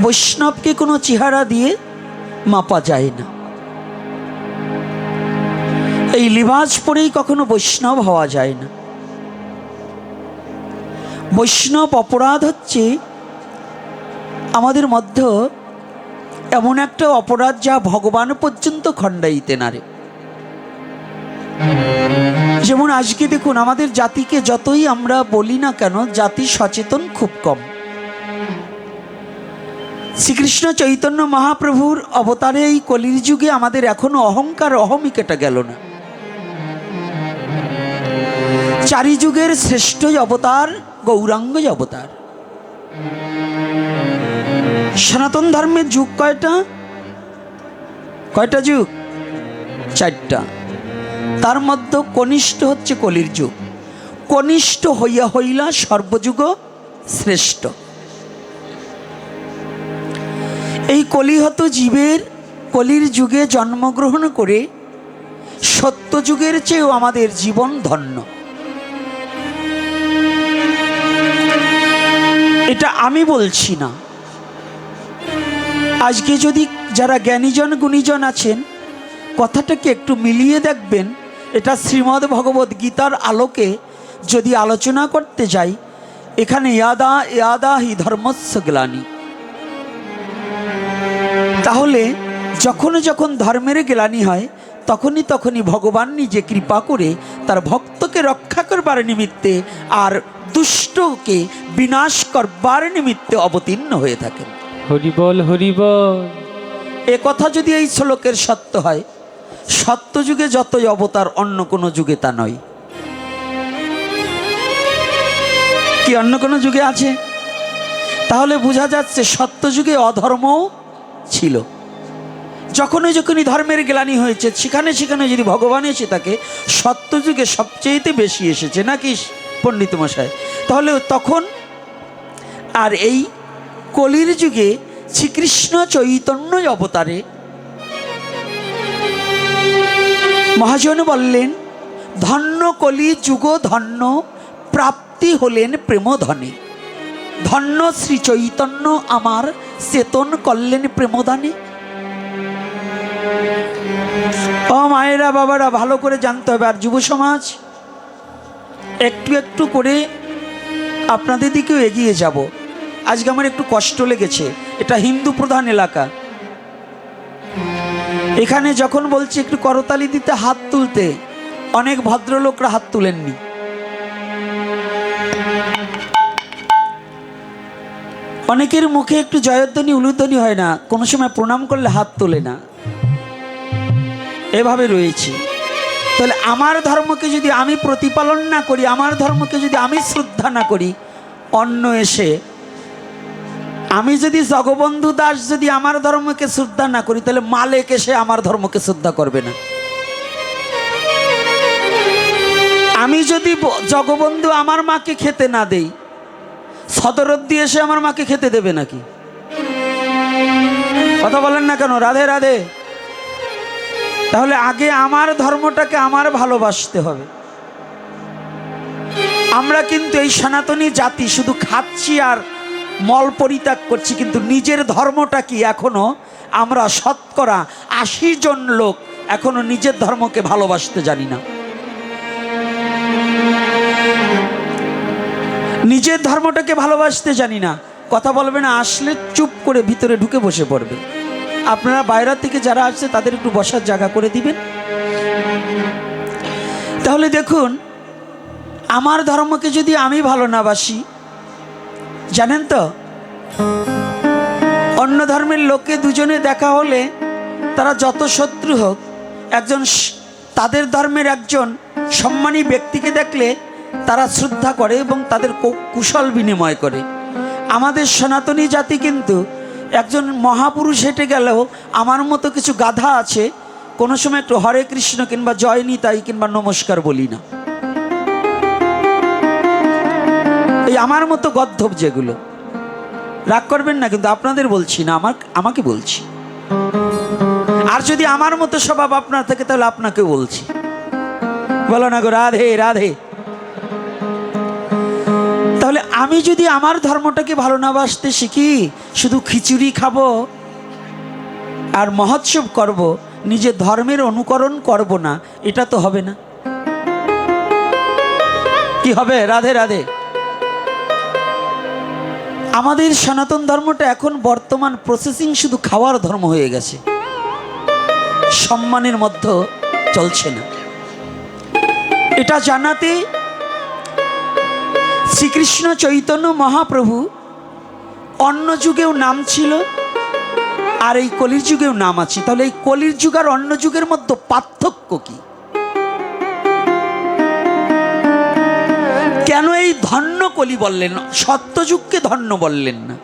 বৈষ্ণবকে কোনো চেহারা দিয়ে মাপা যায় না। এই লিবাজ পরেই কখনো বৈষ্ণব হওয়া যায় না। বৈষ্ণব অপরাধ হচ্ছে আমাদের মধ্যে এমন একটা অপরাধ যা ভগবান পর্যন্ত খণ্ডাইতে নারে। যেমন আজকে দেখুন, আমাদের জাতিকে যতই আমরা বলি না কেন, জাতি সচেতন খুব কম। শ্রীকৃষ্ণ চৈতন্য মহাপ্রভুর অবতারে এই কলির যুগে আমাদের এখনো অহংকার অহমিকাটা গেল না। চারি যুগের শ্রেষ্ঠ অবতার গৌরাঙ্গ অবতার। সনাতন ধর্মের যুগ কয়টা? কয়টা যুগ? চারটা। তার মধ্যে কনিষ্ঠ হচ্ছে কলির যুগ। কনিষ্ঠ হইয়া হইলা সর্বযুগ শ্রেষ্ঠ। এই কলিহত জীবের কলির যুগে জন্মগ্রহণ করে সত্যযুগের চেয়েও আমাদের জীবন ধন্য। এটা আমি বলছি না। আজকে যদি যারা জ্ঞানীজন গুণীজন আছেন, কথাটাকে একটু মিলিয়ে দেখবেন। এটা শ্রীমদ্ ভগবদ্ গীতার আলোকে যদি আলোচনা করতে যাই, এখানে ইয়াদা ইয়াদা হি ধর্মস্য গ্লানি। তাহলে যখন যখন ধর্মের গ্লানি হয়, তখনই তখনই ভগবান নিজে কৃপা করে তার ভক্তকে রক্ষা করবার নিমিত্তে আর দুষ্টকে বিনাশ করবার নিমিত্তে অবতীর্ণ হয়ে থাকেন। হরি বল হরি বল। এ কথা যদি এই শ্লোকের সত্য হয়, সত্যযুগে যতই অবতার, অন্য কোনো যুগে তা নয়। কি অন্য কোনো যুগে আছে? তাহলে বোঝা যাচ্ছে সত্যযুগে অধর্মও ছিল। যখনই যখনই ধর্মের গ্লানি হয়েছে, সেখানে সেখানে যদি ভগবান এসে থাকে, সত্যযুগে সবচেয়েতে বেশি এসেছে, নাকি পণ্ডিত মশাই? তাহলে তখন আর এই কলির যুগে শ্রীকৃষ্ণ চৈতন্য অবতারে মহাজন বললেন, ধন্য কলি যুগ ধন্য, প্রাপ্তি হলেন প্রেমধনে। ধন্য শ্রী চৈতন্য আমার, চেতন করলেন প্রেমদানে। ও মায়েরা, বাবারা, ভালো করে জানতে হবে। আর যুব সমাজ, একটু একটু করে আপনাদের দিকেও এগিয়ে যাব। আজকে আমার একটু কষ্ট লেগেছে। এটা হিন্দু প্রধান এলাকা। এখানে যখন বলছি একটু করতালি দিতে, হাত তুলতে, অনেক ভদ্রলোকরা হাত তুলেননি। অনেকের মুখে একটু জয়ধ্বনি উলুধ্বনি হয় না, কোনো সময় প্রণাম করলে হাত তোলে না, এভাবে রয়েছে। তাহলে আমার ধর্মকে যদি আমি প্রতিপালন না করি, আমার ধর্মকে যদি আমি শ্রদ্ধা না করি, অন্য এসে, আমি যদি জগবন্ধু দাস যদি আমার ধর্মকে শ্রদ্ধা না করি, তাহলে মালেক এসে আমার ধর্মকে শ্রদ্ধা করবে না। আমি যদি জগবন্ধু আমার মাকে খেতে না দেই, সদরদ্দি এসে আমার মাকে খেতে দেবে নাকি? কথা বলেন না কেন? রাধে রাধে। তাহলে আগে আমার ধর্মটাকে আমার ভালোবাসতে হবে। আমরা কিন্তু এই সনাতনী জাতি শুধু খাচ্ছি আর মল পরিত্যাগ করছি, কিন্তু নিজের ধর্মটা কি এখনো আমরা 80% জন লোক এখনো নিজের ধর্মকে ভালোবাসতে জানি না। নিজের ধর্মটাকে ভালোবাসতে জানি না। কথা বলবে না, আসলে চুপ করে ভিতরে ঢুকে বসে পড়বে। আপনারা বাইরে থেকে যারা আসছে তাদের একটু বসার জায়গা করে দিবেন। তাহলে দেখুন, আমার ধর্মকে যদি আমি ভালো না বাসি, জানেন তো, অন্য ধর্মের লোককে দুজনে দেখা হলে তারা যত শত্রু হোক, একজন তাদের ধর্মের একজন সম্মানী ব্যক্তিকে দেখলে তারা শ্রদ্ধা করে এবং তাদের কুশল বিনিময় করে। আমাদের সনাতনী জাতি কিন্তু একজন মহাপুরুষ হেঁটে গেলেও আমার মতো কিছু গাধা আছে, কোনো সময় একটু হরে কৃষ্ণ কিংবা জয় নিতাই কিংবা নমস্কার বলি না। এই আমার মতো গদ্ধব যেগুলো, রাগ করবেন না, কিন্তু আপনাদের বলছি না, আমাকে বলছি। আর যদি আমার মতো স্বভাব আপনার থাকে, তাহলে আপনাকে বলছি। বলো না গো রাধে রাধে। তাহলে আমি যদি আমার ধর্মটাকে ভালো না বাসতে শিখি, শুধু খিচুড়ি খাবো আর মহোৎসব করব, নিজের ধর্মের অনুকরণ করব না, এটা তো হবে না। কি হবে? রাধে রাধে। আমাদের সনাতন ধর্মটা এখন বর্তমান প্রসেসিং শুধু খাওয়ার ধর্ম হয়ে গেছে, সম্মানের মধ্যে চলছে না। এটা জানাতে শ্রীকৃষ্ণ চৈতন্য মহাপ্রভু অন্য যুগেও নাম ছিল আর এই কলির যুগেও নাম আছে। তাহলে এই কলির যুগ আর অন্য যুগের মধ্যে পার্থক্য কি? কেন এই ধন্য কলি বললেন, সত্যযুগকে ধন্য বললেন না?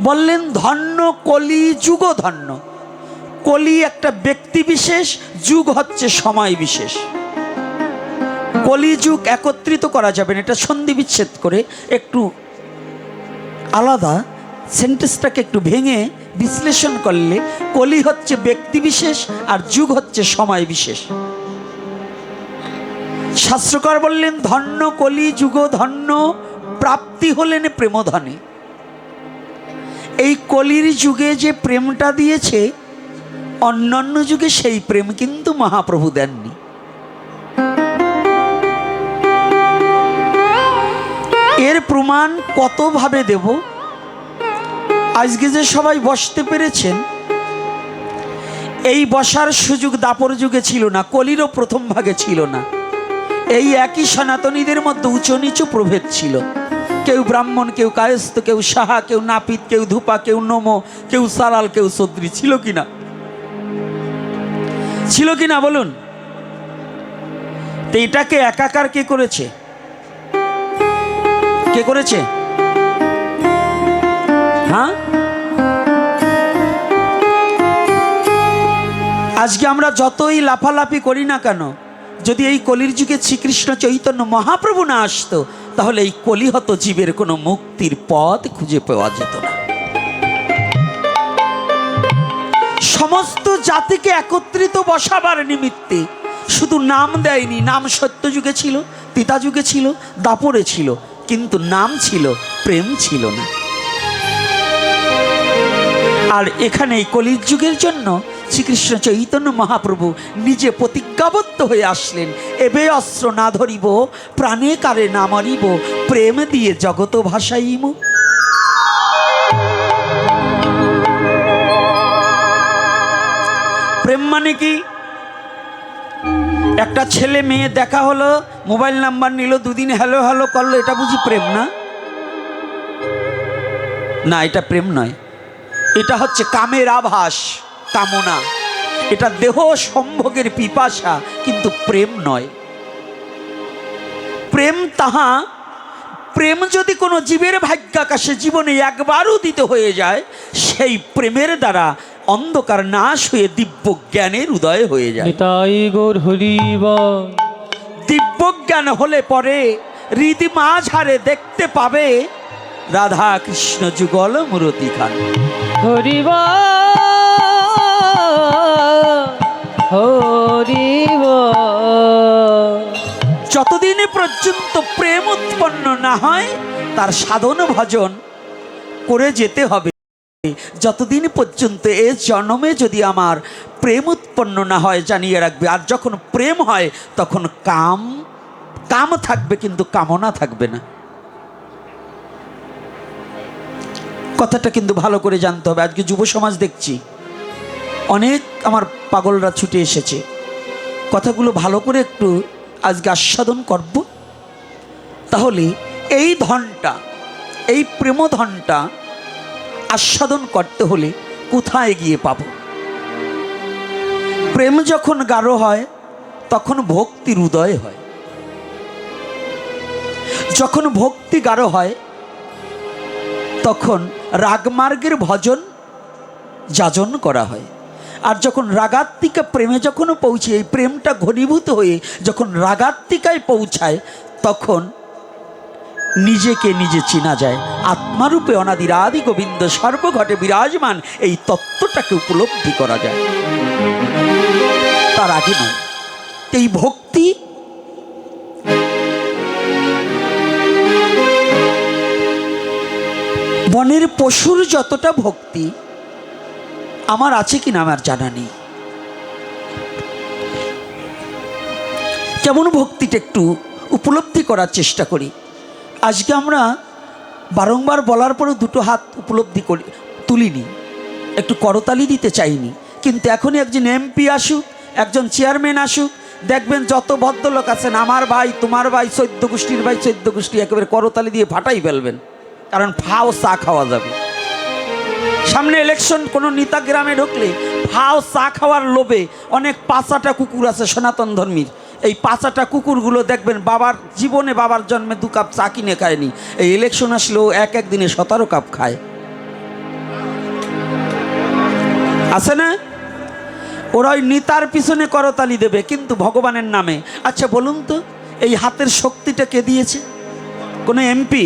বললেন ধন্য কলি, যুগ ধন্য। কলি একটা ব্যক্তি বিশেষ, যুগ হচ্ছে সময় বিশেষ। কলি যুগ একত্রিত করা যাবে না, এটা সন্ধি বিচ্ছেদ করে একটু আলাদা সেন্টেন্সটাকে একটু ভেঙে বিশ্লেষণ করলে কলি হচ্ছে ব্যক্তি বিশেষ আর যুগ হচ্ছে সময় বিশেষ। শাস্ত্রকার বললেন ধন্য কলি যুগ ধন্য, প্রাপ্তি হলেন প্রেমধনে। এই কলির যুগে যে প্রেমটা দিয়েছে, অন্যান্য যুগে সেই প্রেম কিন্তু মহাপ্রভু দেননি। এর প্রমাণ কতভাবে দেব? আজকে যে সবাই বসতে পেরেছেন, এই বসার সুযোগ দাপর যুগে ছিল না, কলিরও প্রথম ভাগে ছিল না। এই একই সনাতনীদের মধ্যে উঁচু নিচু প্রভেদ ছিল। কেউ ব্রাহ্মণ, কেউ কায়স্থ, কেউ সাহা, কেউ নাপিত, কেউ ধূপা, কেউ নমো, কেউ সালাল, কেউ সদ্রি। ছিল কিনা? ছিল কিনা বলুন? তো এটাকে একাকার কে করেছে? কে করেছে? হ্যাঁ, আজকে আমরা যতই লাফালাফি করি না কেন, যদি এই কলির যুগে শ্রীকৃষ্ণ চৈতন্য মহাপ্রভু না আসতো, তাহলে এই কলি হতো জীবের কোনো মুক্তির পথ খুঁজে পাওয়া যেত না। সমস্ত জাতিকে একত্রিত বসাবার নিমিত্তে শুধু নাম দেয়নি। নাম সত্য যুগে ছিল, তিতা যুগে ছিল, দাপরে ছিল, কিন্তু নাম ছিল, প্রেম ছিল না। আর এখানে এই কলির যুগের জন্য শ্রীকৃষ্ণ চৈতন্য মহাপ্রভু নিজে প্রতিজ্ঞাবদ্ধ হয়ে আসলেন, এবে অস্ত্র না ধরিব, প্রাণে কারে না মারিব, প্রেম দিয়ে জগত ভাসাইব। প্রেম মানে কি? একটা ছেলে মেয়ে দেখা হলো, মোবাইল নাম্বার নিল, দুদিন হ্যালো হ্যালো করলো, এটা বুঝি প্রেম? না, না, এটা প্রেম নয়। এটা হচ্ছে কামের আভাস, কামনা। এটা দেহ সম্ভোগের পিপাসা, কিন্তু প্রেম নয়। প্রেম তাহা, প্রেম যদি কোনো জীবের ভাগ্যাকাশে জীবনে একবার উদিত হয়ে যায়, সেই প্রেমের দ্বারা অন্ধকার নাশ হয়ে দিব্য জ্ঞানের উদয় হয়ে যায়। নিতাই গৌর হরি বল। দিব্য জ্ঞান হলে পরে হৃদি মাঝারে দেখতে পাবে রাধা কৃষ্ণ যুগল মূরতি খান। হরি বল, হরি বল। যতদিন পর্যন্ত প্রেম উৎপন্ন না হয়, তার সাধন ভজন করে যেতে হবে। যতদিন পর্যন্ত এ জন্মে যদি আমার প্রেম উৎপন্ন না হয়, জানিয়ে রাখবে। আর যখন প্রেম হয়, তখন কাম কাম থাকবে, কিন্তু কামনা থাকবে না। কথাটা কিন্তু ভালো করে জানতে হবে। আজকে যুব সমাজ দেখছি অনেক আমার পাগলরা ছুটে এসেছে, কথাগুলো ভালো করে একটু আজকে আস্বাদন করব। তাহলে এই ধনটা, এই প্রেমধনটা আস্বাদন করতে হলে কোথায় গিয়ে পাব? প্রেম যখন গাঢ় হয়, তখন ভক্তির উদয় হয়। যখন ভক্তি গাঢ় হয়, তখন রাগমার্গের ভজন যাজন করা হয়। আর যখন রাগাত্মিকা প্রেমে যখন পৌঁছে, এই প্রেমটা ঘনীভূত হয়ে যখন রাগাত্মিকায় পৌঁছায়, তখন নিজেকে নিজে চেনা যায়। আত্মারূপে অনাদির আদি গোবিন্দ সর্বঘটে বিরাজমান, এই তত্ত্বটাকে উপলব্ধি করা যায়। তার আগে নয়। এই ভক্তি বনের পশুর যতটা ভক্তি আমার আছে কিনা আমার জানা নেই। কেমন ভক্তিটা একটু উপলব্ধি করার চেষ্টা করি। আজকে আমরা বারংবার বলার পরেও দুটো হাত উপলব্ধি করি তুলিনি, একটু করতালি দিতে চাইনি। কিন্তু এখনই একজন এমপি আসুক, একজন চেয়ারম্যান আসুক, দেখবেন যত ভদ্রলোক আছেন, আমার ভাই, তোমার ভাই, 14 গোষ্ঠীর ভাই, 14 গোষ্ঠী একেবারে করতালি দিয়ে ফাটাই ফেলবেন, কারণ ফাও চা খাওয়া যাবে। সামনে ইলেকশন, কোনো নেতা গ্রামে ঢুকলে ফাও চা খাওয়ার লোভে অনেক পাঁচাটা কুকুর আছে সনাতন ধর্মীর, এই পাঁচাটা কুকুরগুলো দেখবেন বাবার জীবনে, বাবার জন্মে 2 কাপ চা কিনে খায়নি, এই ইলেকশন আসলেও এক দিনে 17 কাপ খায়। আছে না? ওরা ওই নেতার পিছনে করতালি দেবে কিন্তু ভগবানের নামে। আচ্ছা বলুন তো, এই হাতের শক্তিটা কে দিয়েছে? কোনো এমপি,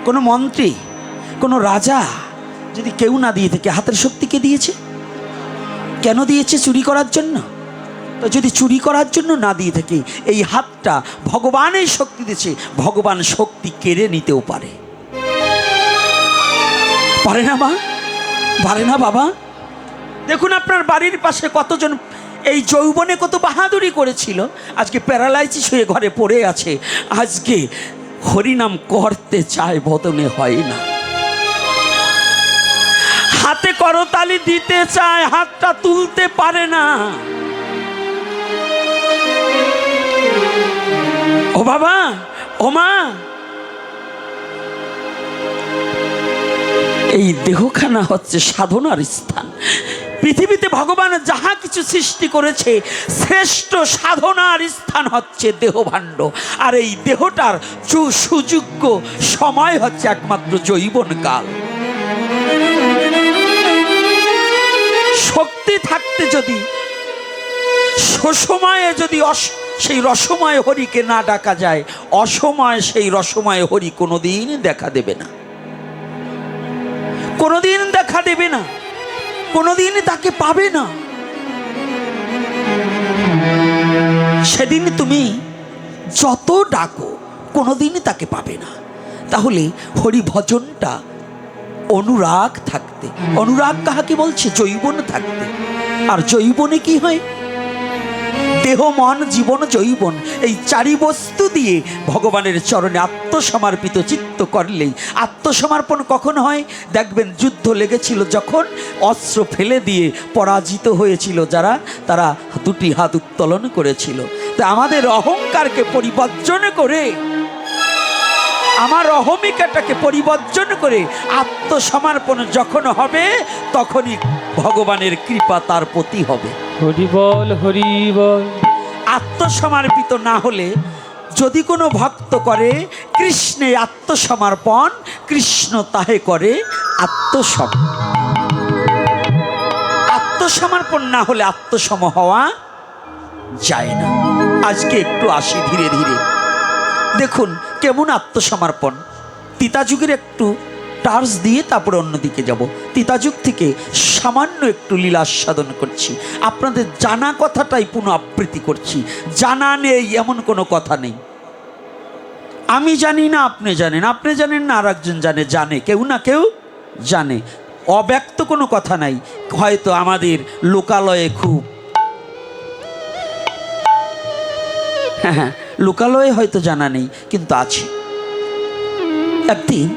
কোনো মন্ত্রী, কোনো রাজা যদি কেউ না দিয়ে থাকে, হাতের শক্তি কে দিয়েছে? কেন দিয়েছে? চুরি করার জন্য? তো যদি চুরি করার জন্য না দিয়ে থাকে, এই হাতটা ভগবানের শক্তি দিয়েছে, ভগবান শক্তি কেড়ে নিতেও পারে। পারে না মা? পারে না বাবা? দেখুন আপনার বাড়ির পাশে কতজন এই যৌবনে কত বাহাদুরি করেছিল, আজকে প্যারালাইসিস হয়ে ঘরে পড়ে আছে, আজকে হরিনাম করতে চায়, বদনে হয় না। হাতে করতালি দিতে চায়, হাতটা তুলতে পারে না। ও বাবা, ও মা, এই দেহখানা হচ্ছে সাধনার স্থান। পৃথিবীতে ভগবান যাহা কিছু সৃষ্টি করেছে, শ্রেষ্ঠ সাধনার স্থান হচ্ছে দেহভাণ্ড। আর এই দেহটার সুযোগ্য সময় হচ্ছে একমাত্র যৌবনকাল। শক্তি থাকতে যদি সসময়ে যদি সেই রসময় হরিকে না ডাকা যায়, অসময়ে সেই রসময় হরি কোনোদিন দেখা দেবে না, কোনোদিন দেখা দেবে না, কোনোদিন তাকে পাবে না। সেদিন তুমি যত ডাকো কোনোদিন তাকে পাবে না। তাহলে হরি ভজনটা অনুরাগ থাকতে, অনুরাগ কাহাকে বলছে? যৌবন থাকতে। আর যৌবনে কি হয়? দেহ, মন, জীবন, যৌবন, এই 4 বস্তু দিয়ে ভগবানের চরণে আত্মসমর্পিত চিত্ত করলেই। আত্মসমর্পণ কখন হয়? দেখবেন যুদ্ধ লেগেছিল যখন, অস্ত্র ফেলে দিয়ে পরাজিত হয়েছিল যারা, তারা 2টি হাত উত্তোলন করেছিল। তা আমাদের অহংকারকে পরিবর্জন করে, আমার অহমিকাটাকে পরিবর্জন করে আত্মসমর্পণ যখন হবে, তখনই ভগবানের কৃপা তার প্রতি হবে। হরি বল, হরি বল। আত্মসমর্পিত না হলে, যদি কোনো ভক্ত করে কৃষ্ণে আত্মসমর্পণ, কৃষ্ণ তাহে করে আত্মসমর্পণ না হলে আত্মসম হওয়া যায় না। আজকে একটু আসি ধীরে ধীরে। দেখুন কেমন আত্মসমর্পণ। তিতাযুগের একটু টার্চ দিয়ে তারপরে অন্যদিকে যাব। তিতাযুগ থেকে সামান্য একটু লীলা আস্বাদন করছি, আপনাদের জানা কথাটাই পুনঃআবৃত্তি করছি। জানা নেই এমন কোনো কথা নেই। আমি জানি না, আপনি জানেন, আপনি জানেন না, আর একজন জানে, জানে কেউ না কেউ জানে। অব্যক্ত কোনো কথা নাই। হয়তো আমাদের লোকালয়ে খুব, হ্যাঁ, লোকালয়ে হয়তো জানা নেই, কিন্তু আছে। একদিন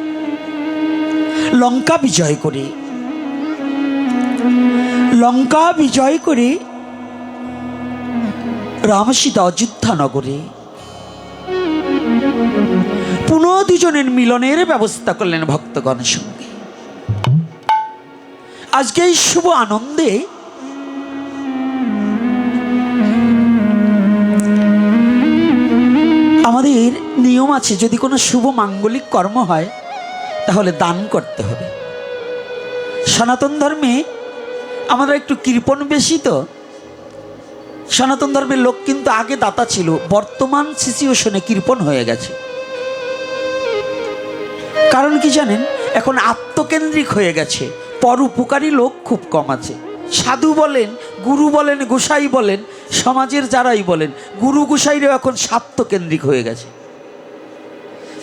লঙ্কা বিজয় করে রাম সীতা অযোধ্যা নগরে পুনঃ 2 জনের মিলনের ব্যবস্থা করলেন ভক্তগণের সঙ্গে। আজকে এই শুভ আনন্দে আমাদের নিয়ম আছে, যদি কোনো শুভ মাঙ্গলিক কর্ম হয় তাহলে দান করতে হবে। সনাতন ধর্মে আমাদের একটু কৃপণ বেশি, তো সনাতন ধর্মের লোক কিন্তু আগে দাতা ছিল, বর্তমান সিচুয়েশনে কৃপণ হয়ে গেছে। কারণ কি জানেন? এখন আত্মকেন্দ্রিক হয়ে গেছে, পরোপকারী লোক খুব কম আছে। সাধু বলেন, গুরু বলেন, গোসাই বলেন, সমাজের যারাই বলেন, গুরু গোসাইরাও এখন স্বার্থকেন্দ্রিক হয়ে গেছে।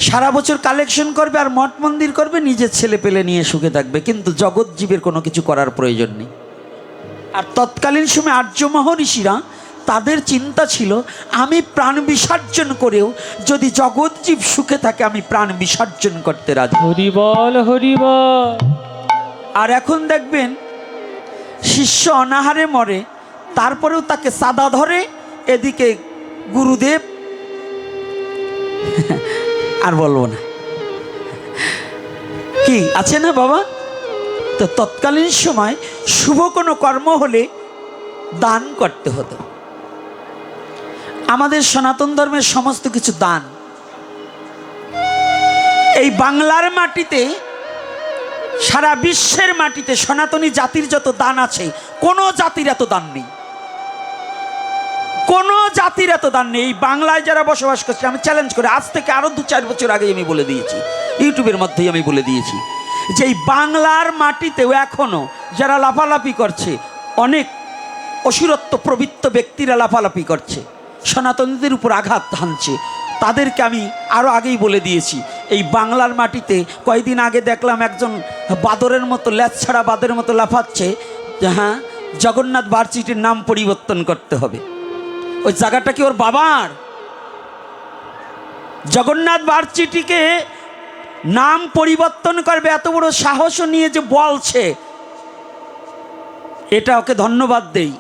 সারা বছর কালেকশন করবে আর মঠ মন্দির করবে, নিজের ছেলে পেলে নিয়ে সুখে থাকবে, কিন্তু জগৎজীবের কোনো কিছু করার প্রয়োজন নেই। আর তৎকালীন সময় আর্য মহর্ষিরা তাদের চিন্তা ছিল, আমি প্রাণ বিসর্জন করেও যদি জগৎজীব সুখে থাকে আমি প্রাণ বিসর্জন করতে রাজি। হরি বল হরি বল। আর এখন দেখবেন শিষ্য অনাহারে মরে, তারপরেও তাকে সাদা ধরে, এদিকে গুরুদেব আর বলবো না কি আছে না বাবা। তো তৎকালীন সময় শুভ কোনো কর্ম হলে দান করতে হতো। আমাদের সনাতন ধর্মের সমস্ত কিছু দান। এই বাংলার মাটিতে, সারা বিশ্বের মাটিতে সনাতনী জাতির যত দান আছে, কোনো জাতির এত দান নেই, কোনো জাতির এত দান নেই। এই বাংলায় যারা বসবাস করছে, আমি চ্যালেঞ্জ করে আজ থেকে আরো 2-4 বছর আগে আমি বলে দিয়েছি, ইউটিউবের মধ্যেই আমি বলে দিয়েছি যে এই বাংলার মাটিতেও এখনো যারা লাফালাফি করছে, অনেক অসুরত্ব প্রবৃত্ত ব্যক্তিরা লাফালাফি করছে, সনাতনীদের উপর আঘাত হানছে, তাদেরকে আমি আরও আগেই বলে দিয়েছি। এই বাংলার মাটিতে কয়েকদিন আগে দেখলাম একজন বাদরের মতো, ল্যাজ ছাড়া বাদরের মতো লাফাচ্ছে, হ্যাঁ জগন্নাথ ভার্সিটির নাম পরিবর্তন করতে হবে। ওই জায়গাটা কি ওর বাবার? জগন্নাথ ভার্সিটিকে নাম পরিবর্তন করবে এত বড় সাহসও নিয়ে যে বলছে, এটা ওকে ধন্যবাদ দেই,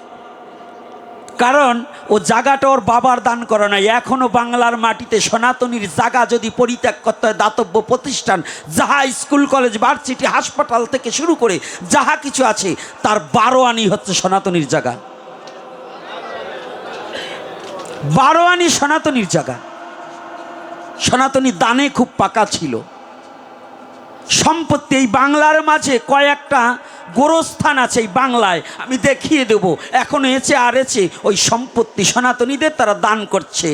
কারণ ও জায়গাটা ওর বাবার দান করা নাই। এখনো বাংলার মাটিতে সনাতনীর জায়গা যদি পরিত্যাগ করতে হয়, দাতব্য প্রতিষ্ঠান যাহা স্কুল কলেজ ভার্সিটি হাসপাতাল থেকে শুরু করে যাহা কিছু আছে, তার 12 আনি হচ্ছে সনাতনীর জায়গা। 12 আনি সনাতনীর জায়গা। সনাতনী দানে খুব পাকা ছিল। সম্পত্তি এই বাংলার মাঝে কয়েকটা গোরস্থান আছে এই বাংলায়, আমি দেখিয়ে দেব, এখনো এসে আর এসে ওই সম্পত্তি সনাতনীদের তারা দান করছে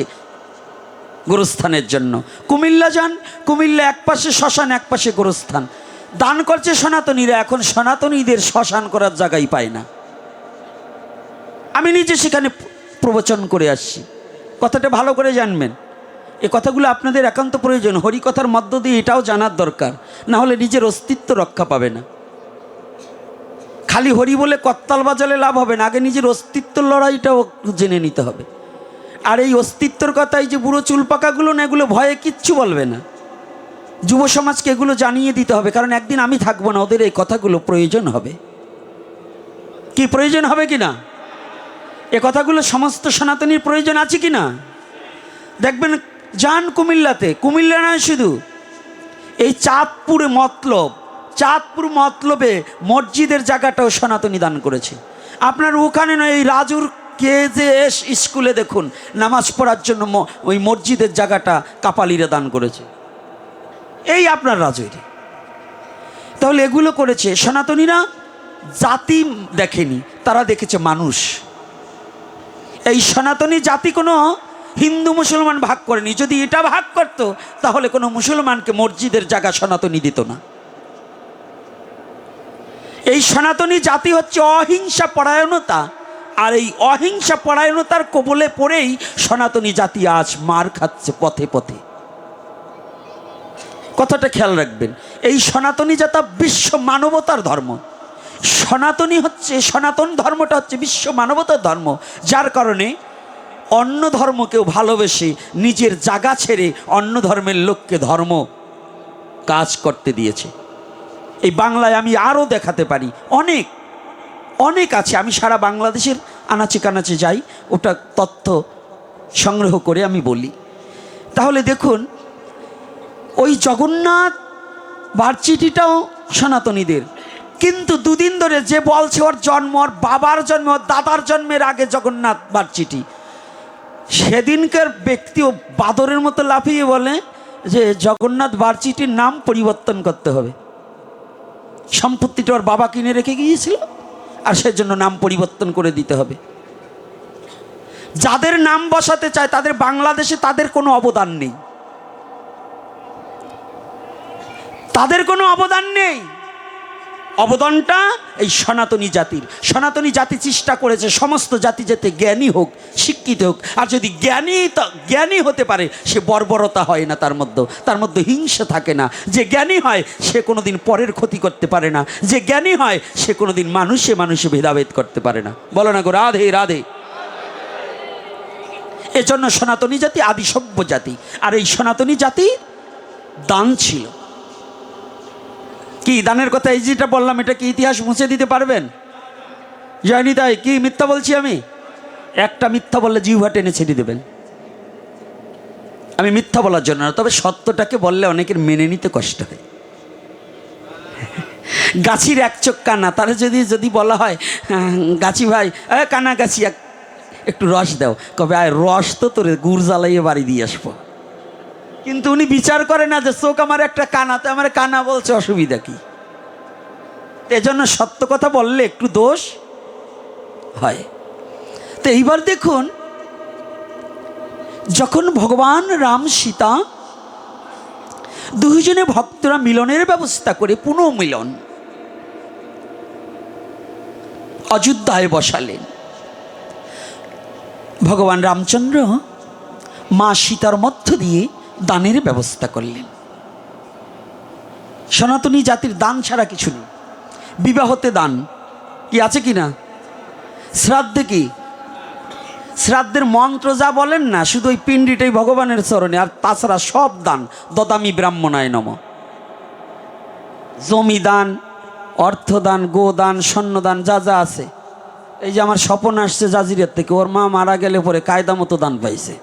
গোরস্থানের জন্য। কুমিল্লা যান, কুমিল্লা এক পাশে শ্মশান, এক পাশে গোরস্থান, দান করছে সনাতনীরা। এখন সনাতনীদের শ্মশান করার জায়গাই পায় না। আমি নিজে সেখানে প্রবচন করে আসছি, কথাটা ভালো করে জানবেন। এ কথাগুলো আপনাদের একান্ত প্রয়োজন, হরিকথার মধ্য দিয়ে এটাও জানার দরকার, না হলে নিজের অস্তিত্ব রক্ষা পাবে না। খালি হরি বলে করতাল বাজালে লাভ হবে না, আগে নিজের অস্তিত্বর লড়াইটাও জেনে নিতে হবে। আর এই অস্তিত্বর কথাই যে বুড়ো চুল পাকাগুলো না, এগুলো ভয়ে কিচ্ছু বলবে না। যুব সমাজকে এগুলো জানিয়ে দিতে হবে, কারণ একদিন আমি থাকবো না, ওদের এই কথাগুলো প্রয়োজন হবে। কি প্রয়োজন হবে কি না? এ কথাগুলো সমস্ত সনাতনীর প্রয়োজন আছে কি না? দেখবেন যান কুমিল্লাতে, কুমিল্লা নয় শুধু, এই চাঁদপুরে মতলব, চাঁদপুর মতলবে মসজিদের জায়গাটাও সনাতনী দান করেছে। আপনার ওখানে নয়, এই রাজুর KJS স্কুলে দেখুন, নামাজ পড়ার জন্য ওই মসজিদের জায়গাটা কাপালিরা দান করেছে, এই আপনার রাজুরে। তাহলে এগুলো করেছে সনাতনীরা। জাতি দেখেনি, তারা দেখেছে মানুষ। এই সনাতনী জাতি কোনো হিন্দু মুসলমান ভাগ করেনি। যদি এটা ভাগ করত, তাহলে কোনো মুসলমানকে মসজিদের জায়গা সনাতনী দিত না। এই সনাতনী জাতি হচ্ছে অহিংসা পরায়ণতা, আর এই অহিংসা পরায়ণতার কবলে পড়েই সনাতনী জাতি আজ মার খাচ্ছে পথে পথে। কথাটা খেয়াল রাখবেন। এই সনাতনী জাতি বিশ্ব মানবতার ধর্ম। সনাতনী হচ্ছে, সনাতন ধর্মটা হচ্ছে বিশ্ব মানবতার ধর্ম, যার কারণে অন্য ধর্মকেও ভালোবেসে নিজের জায়গা ছেড়ে অন্য ধর্মের লোককে ধর্ম কাজ করতে দিয়েছে। এই বাংলায় আমি আরও দেখাতে পারি, অনেক অনেক আছে। আমি সারা বাংলাদেশের আনাচে কানাচে যাই, ওটা তথ্য সংগ্রহ করে আমি বলি। তাহলে দেখুন, ওই জগন্নাথ ভার্সিটিটাও সনাতনীদের, কিন্তু দুদিন ধরে যে বলছে ওর জন্ম, ওর বাবার জন্ম, ওর দাদার জন্মের আগে জগন্নাথ ভার্সিটি, সেদিনকার ব্যক্তিও বাদরের মতো লাফিয়ে বলে যে জগন্নাথ ভার্সিটির নাম পরিবর্তন করতে হবে। সম্পত্তিটা ওর বাবা কিনে রেখে গিয়েছিল, আর সেজন্য নাম পরিবর্তন করে দিতে হবে। যাদের নাম বসাতে চায় তাদের বাংলাদেশে তাদের কোনো অবদান নেই, তাদের কোনো অবদান নেই। অবদানটা এই সনাতনী জাতির। সনাতনী জাতি চেষ্টা করেছে সমস্ত জাতি যাতে জ্ঞানী হোক, শিক্ষিত হোক। আর যদি জ্ঞানী হতে পারে, সে বর্বরতা হয় না, তার মধ্যে হিংসা থাকে না। যে জ্ঞানী হয় সে কোনোদিন পরের ক্ষতি করতে পারে না। যে জ্ঞানী হয় সে কোনোদিন মানুষে ভেদাভেদ করতে পারে না। বলো না গো রাধে রাধে। এজন্য সনাতনী জাতি আদি সভ্য জাতি। আর এই সনাতনী জাতি দান ছিল। কি দানের কথা এই যেটা বললাম, এটা কি ইতিহাস মুছে দিতে পারবেন? জানি তাই কি মিথ্যা বলছি আমি? একটা মিথ্যা বললে জিহ্বা টেনে ছেড়ে দেবেন। আমি মিথ্যা বলার জন্য না, তবে সত্যটাকে বললে অনেকের মেনে নিতে কষ্ট হয়। গাছির এক চোখ কানা, তারা যদি বলা হয় গাছি ভাই কানা গাছি একটু রস দাও, কবে আয় রস তো তোরে গুড় জ্বালাইয়ে বাড়ি দিয়ে আসবো। কিন্তু উনি বিচার করে না যে চোখ আমার একটা কানা, তো আমার কানা বলছে, অসুবিধা কি? এজন্য সত্য কথা বললে একটু দোষ হয়। তো এইবার দেখুন, যখন ভগবান রাম সীতা দুইজনে ভক্তরা মিলনের ব্যবস্থা করে পুনঃমিলন অযোধ্যায় বসালেন, ভগবান রামচন্দ্র মা সীতার মধ্য দিয়ে দানের ব্যবস্থা করলেন। সনাতনী জাতির দান ছাড়া কিছু নেই। বিবাহতে দান কি আছে কি না? শ্রাদ্ধে কি? শ্রাদ্ধের মন্ত্র যা বলেন না, শুধু ওই পিণ্ডিটাই ভগবানের চরণে, আর তাছাড়া সব দান। দদামি ব্রাহ্মণায় নম। জমি দান, অর্থদান, গোদান, স্বর্ণদান, যা যা আছে। এই যে আমার স্বপন আসছে জাজিরের থেকে, ওর মা মারা গেলে পরে কায়দা মতো দান পাইছে,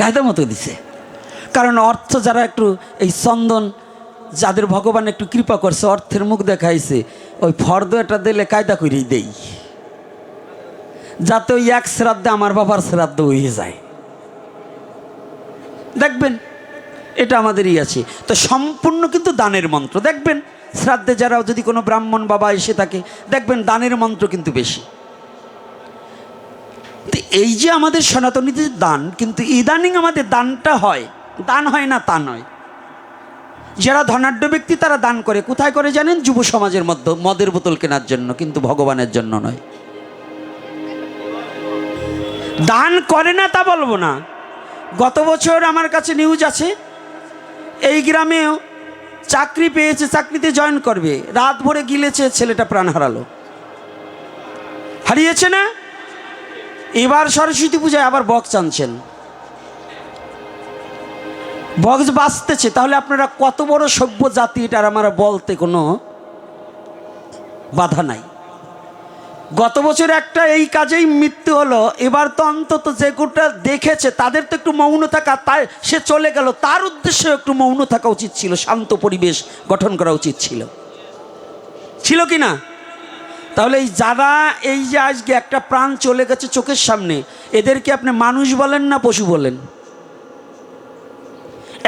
কায়দা মতো দিছে। কারণ অর্থ যারা একটু এই চন্দন, যাদের ভগবান একটু কৃপা করছে, অর্থের মুখ দেখাইছে, ওই ফর্দ এটা দিলে কায়দা করেই দেই, যাতে ওই এক শ্রাদ্ধে আমার বাবার শ্রাদ্ধ হয়ে যায়। দেখবেন এটা আমাদেরই আছে। তো সম্পূর্ণ কিন্তু দানের মন্ত্র। দেখবেন শ্রাদ্ধে যারা যদি কোনো ব্রাহ্মণ বাবা এসে থাকে, দেখবেন দানের মন্ত্র কিন্তু বেশি। তো এই যে আমাদের সনাতনীদের দান, কিন্তু ইদানিং আমাদের দানটা হয়, দান হয় না তা নয়। যারা ধনাঢ্য ব্যক্তি তারা দান করে, কোথায় করে জানেন? যুব সমাজের মধ্যে মদের বোতল কেনার জন্য, কিন্তু ভগবানের জন্য নয়। দান করে না তা বলবো না। গত বছর আমার কাছে নিউজ আছে, এই গ্রামেও চাকরি পেয়েছে, চাকরিতে জয়েন করবে, রাত ভরে গিলেছে, ছেলেটা প্রাণ হারিয়েছে না? এবার সরস্বতী পূজায় আবার বক্স আনছেন, বক্স বাঁচতেছে। তাহলে আপনারা কত বড় সভ্য জাতি, এটার আমার বলতে কোনো বাধা নাই। গত বছর একটা এই কাজেই মৃত্যু হলো, এবার তো অন্তত যে গোটা দেখেছে তাদের তো একটু মৌন থাকা, তাই সে চলে গেল, তার উদ্দেশ্যে একটু মৌন থাকা উচিত ছিল, শান্ত পরিবেশ গঠন করা উচিত ছিল কি না? তাহলে এই যারা এই যে আজকে একটা প্রাণ চলে গেছে চোখের সামনে, এদেরকে আপনি মানুষ বলেন না পশু বলেন?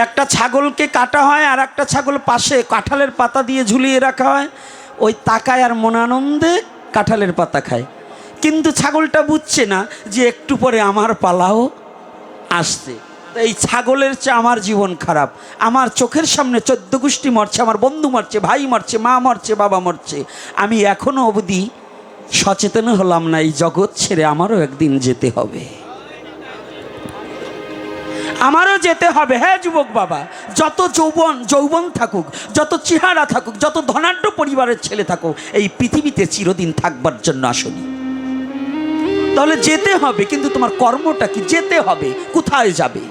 একটা ছাগলকে কাটা হয়, আর একটা ছাগল পাশে কাঁঠালের পাতা দিয়ে ঝুলিয়ে রাখা হয়, ওই তাকায় আর মনানন্দে কাঁঠালের পাতা খায়। কিন্তু ছাগলটা বুঝছে না যে একটু পরে আমার পালাও আসছে। এই ছাগলের চেয়ে আমার জীবন খারাপ। আমার চোখের সামনে 14 গোষ্ঠী মরছে, আমার বন্ধু মরছে, ভাই মরছে, মা মরছে, বাবা মরছে, আমি এখনো অবধি সচেতন হলাম না। এই জগৎ ছেড়ে আমারও একদিন যেতে হবে, আমারও যেতে হবে। হ্যাঁ যুবক বাবা, যত যৌবন থাকুক, যত চেহারা থাকুক, যত ধনাঢ্য পরিবারের ছেলে থাকুক, এই পৃথিবীতে চিরদিন থাকবার জন্য আসনি। তাহলে যেতে হবে, কিন্তু তোমার কর্মটা কি? যেতে হবে, কোথায় যাবে?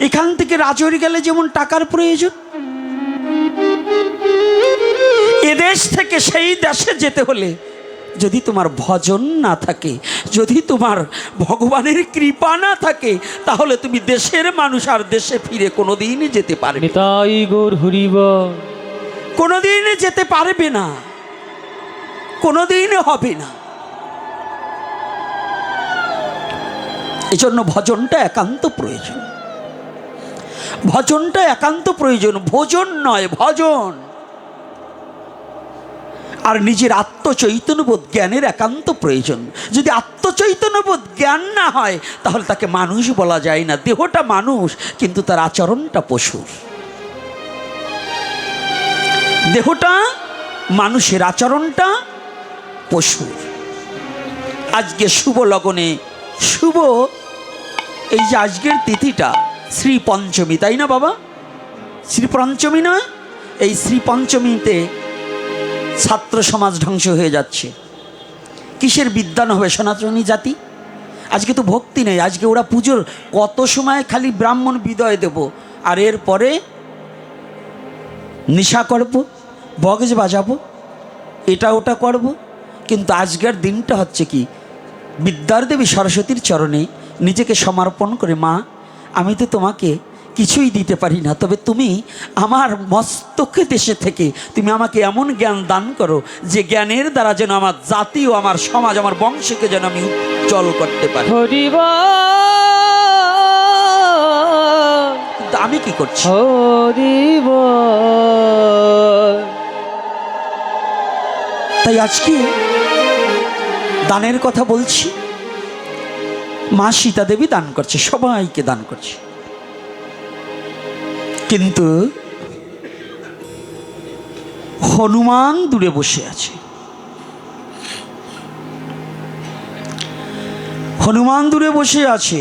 এখান থেকে রাজৌরি গেলে যেমন টাকার প্রয়োজন, এদেশ থেকে সেই দেশে যেতে হলে যদি তোমার ভজন না থাকে, যদি তোমার ভগবানের কৃপা না থাকে, তাহলে তুমি দেশের মানুষ আর দেশে ফিরে কোনোদিনই যেতে পারবে না। নিতাই গৌর হরিবল। কোনোদিনই যেতে পারবে না, কোনোদিনই হবে না। এজন্য ভজনটা একান্ত প্রয়োজন, ভজনটা একান্ত প্রয়োজন, ভোজন নয়, ভজন। আর নিজের আত্মচৈতন্যবোধ জ্ঞানের একান্ত প্রয়োজন। যদি আত্মচৈতন্যবোধ জ্ঞান না হয়, তাহলে তাকে মানুষ বলা যায় না। দেহটা মানুষ, কিন্তু তার আচরণটা পশুর। দেহটা মানুষের, আচরণটা পশুর। আজকে শুভ লগনে, শুভ এই যে আজকের তিথিটা শ্রী পঞ্চমী, তাই না বাবা? শ্রী পঞ্চমী নয়? এই শ্রী পঞ্চমীতে ছাত্র সমাজ ধ্বংস হয়ে যাচ্ছে। কিসের বিদ্বান হবে সনাতনী জাতি? আজকে তো ভক্তি নেই। আজকে ওরা পুজোর কত সময় খালি ব্রাহ্মণ বিদয় দেব, আর এরপরে নেশা করব, বক্স বাজাবো, এটা ওটা করব। কিন্তু আজকের দিনটা হচ্ছে কি, বিদ্যার দেবী সরস্বতীর চরণে নিজেকে সমর্পণ করে, মা আমি তো তোমাকে কিছুই দিতে পারি না, তবে তুমি আমার মস্তকে দেশে থেকে তুমি আমাকে এমন জ্ঞান দান করো যে জ্ঞানের দ্বারা যেন আমার জাতি ও আমার সমাজ, আমার বংশকে যেন আমি উজ্জ্বল করতে পারি। হরি বল, কিন্তু আমি কি করছি? হরি বল। তাই আজকে দানের কথা বলছি। মা সীতা দেবী দান করছে, সবাইকে দান করছে, কিন্তু হনুমান দূরে বসে আছে। হনুমান দূরে বসে আছে,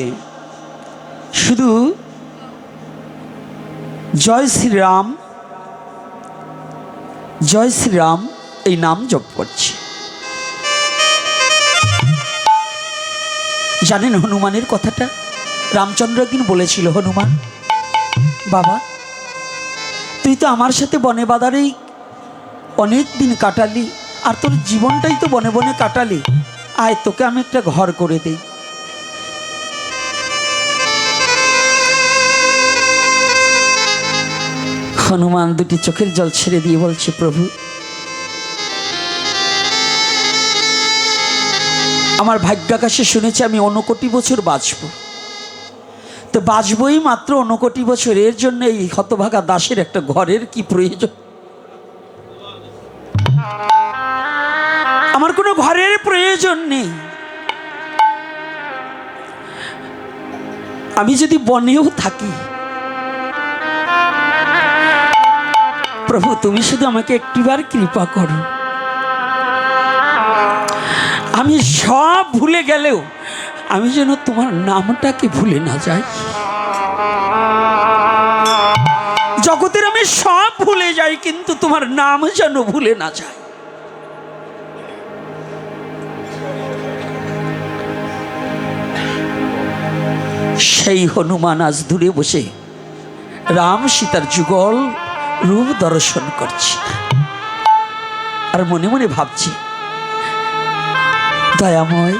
শুধু জয় শ্রীরাম জয় শ্রীরাম এই নাম জপ করছে। জানেন হনুমানের কথাটা? রামচন্দ্র একদিন বলেছিল, হনুমান বাবা তুই তো আমার সাথে বনে বাদারেই অনেক দিন কাটালি, আর তোর জীবনটাই তো বনে বনে কাটালি, আয় তোকে আমি একটা ঘর করে দেই। হনুমান দুটি চোখের জল ছেড়ে দিয়ে বলছে, প্রভু আমার ভাগ্যাকাশে শুনেছি আমি 59 বছর বাঁচব, তো বাঁচবই মাত্র 59 বছর, এর জন্য এই হতভাগা দাসের একটা ঘরের কি প্রয়োজন? আমার কোনো ঘরের প্রয়োজন নেই। আমি যদি বনেও থাকি, প্রভু তুমি শুধু আমাকে একটিবার কৃপা করো, আমি সব ভুলে গেলেও আমি যেন তোমার নামটাকে ভুলে না যাই। জগতের আমি সব ভুলে যাই, কিন্তু তোমার নাম যেন ভুলে না যায়। সেই হনুমান আজ দূরে বসে রাম সীতার যুগল রূপ দর্শন করছে, আর মনে মনে ভাবছি, দয়াময়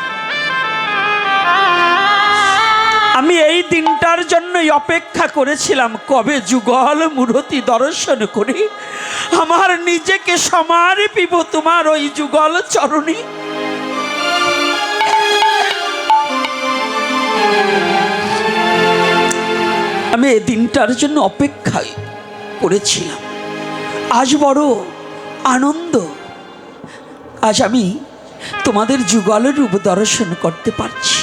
আমি এই দিনটার জন্যই অপেক্ষা করেছিলাম, কবে যুগল মূরতি দর্শন করে আমার নিজেকে সমর্পিব তোমার ওই যুগল চরণে। আমি এই দিনটার জন্য অপেক্ষা করেছিলাম। আজ বড় আনন্দ, আজ আমি তোমাদের যুগল রূপ দর্শন করতে পারছি।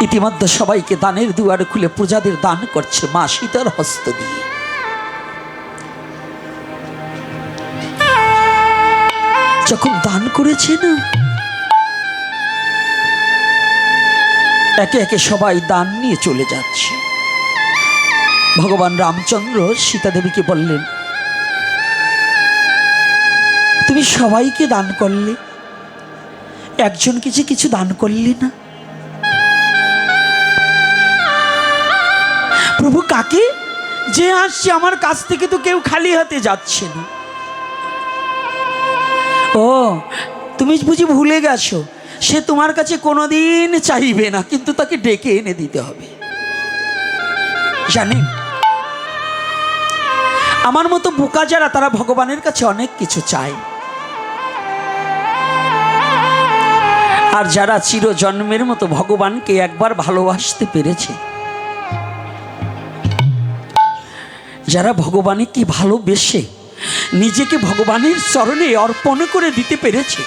ইতিমধ্যে সবাইকে দানের দুয়ার খুলে প্রজাদের দান করছে মা সীতার হস্ত দিয়ে। যখন দান করেছে না, একে একে সবাই দান নিয়ে চলে যাচ্ছে। ভগবান রামচন্দ্র সীতা দেবীকে বললেন, তুমি সবাইকে দান করলে, একজন কিছু দান করলে না? প্রভু কাকে? যে আসছে আমার কাছ থেকে তো কেউ খালি হাতে যাচ্ছে না। ও তুমি বুঝি ভুলে গেছো, সে তোমার কাছে কোনোদিন চাইবে না, কিন্তু তাকে ডেকে এনে দিতে হবে। জানেন আমার মতো বোকা যারা, তারা ভগবানের কাছে অনেক কিছু চায়, আর যারা চিরজন্মের মতো ভগবানকে একবার ভালোবাসতে পেরেছে, যারা ভগবানকে ভালোবেসে নিজেকে ভগবানের চরণে অর্পণ করে দিতে পেরেছে,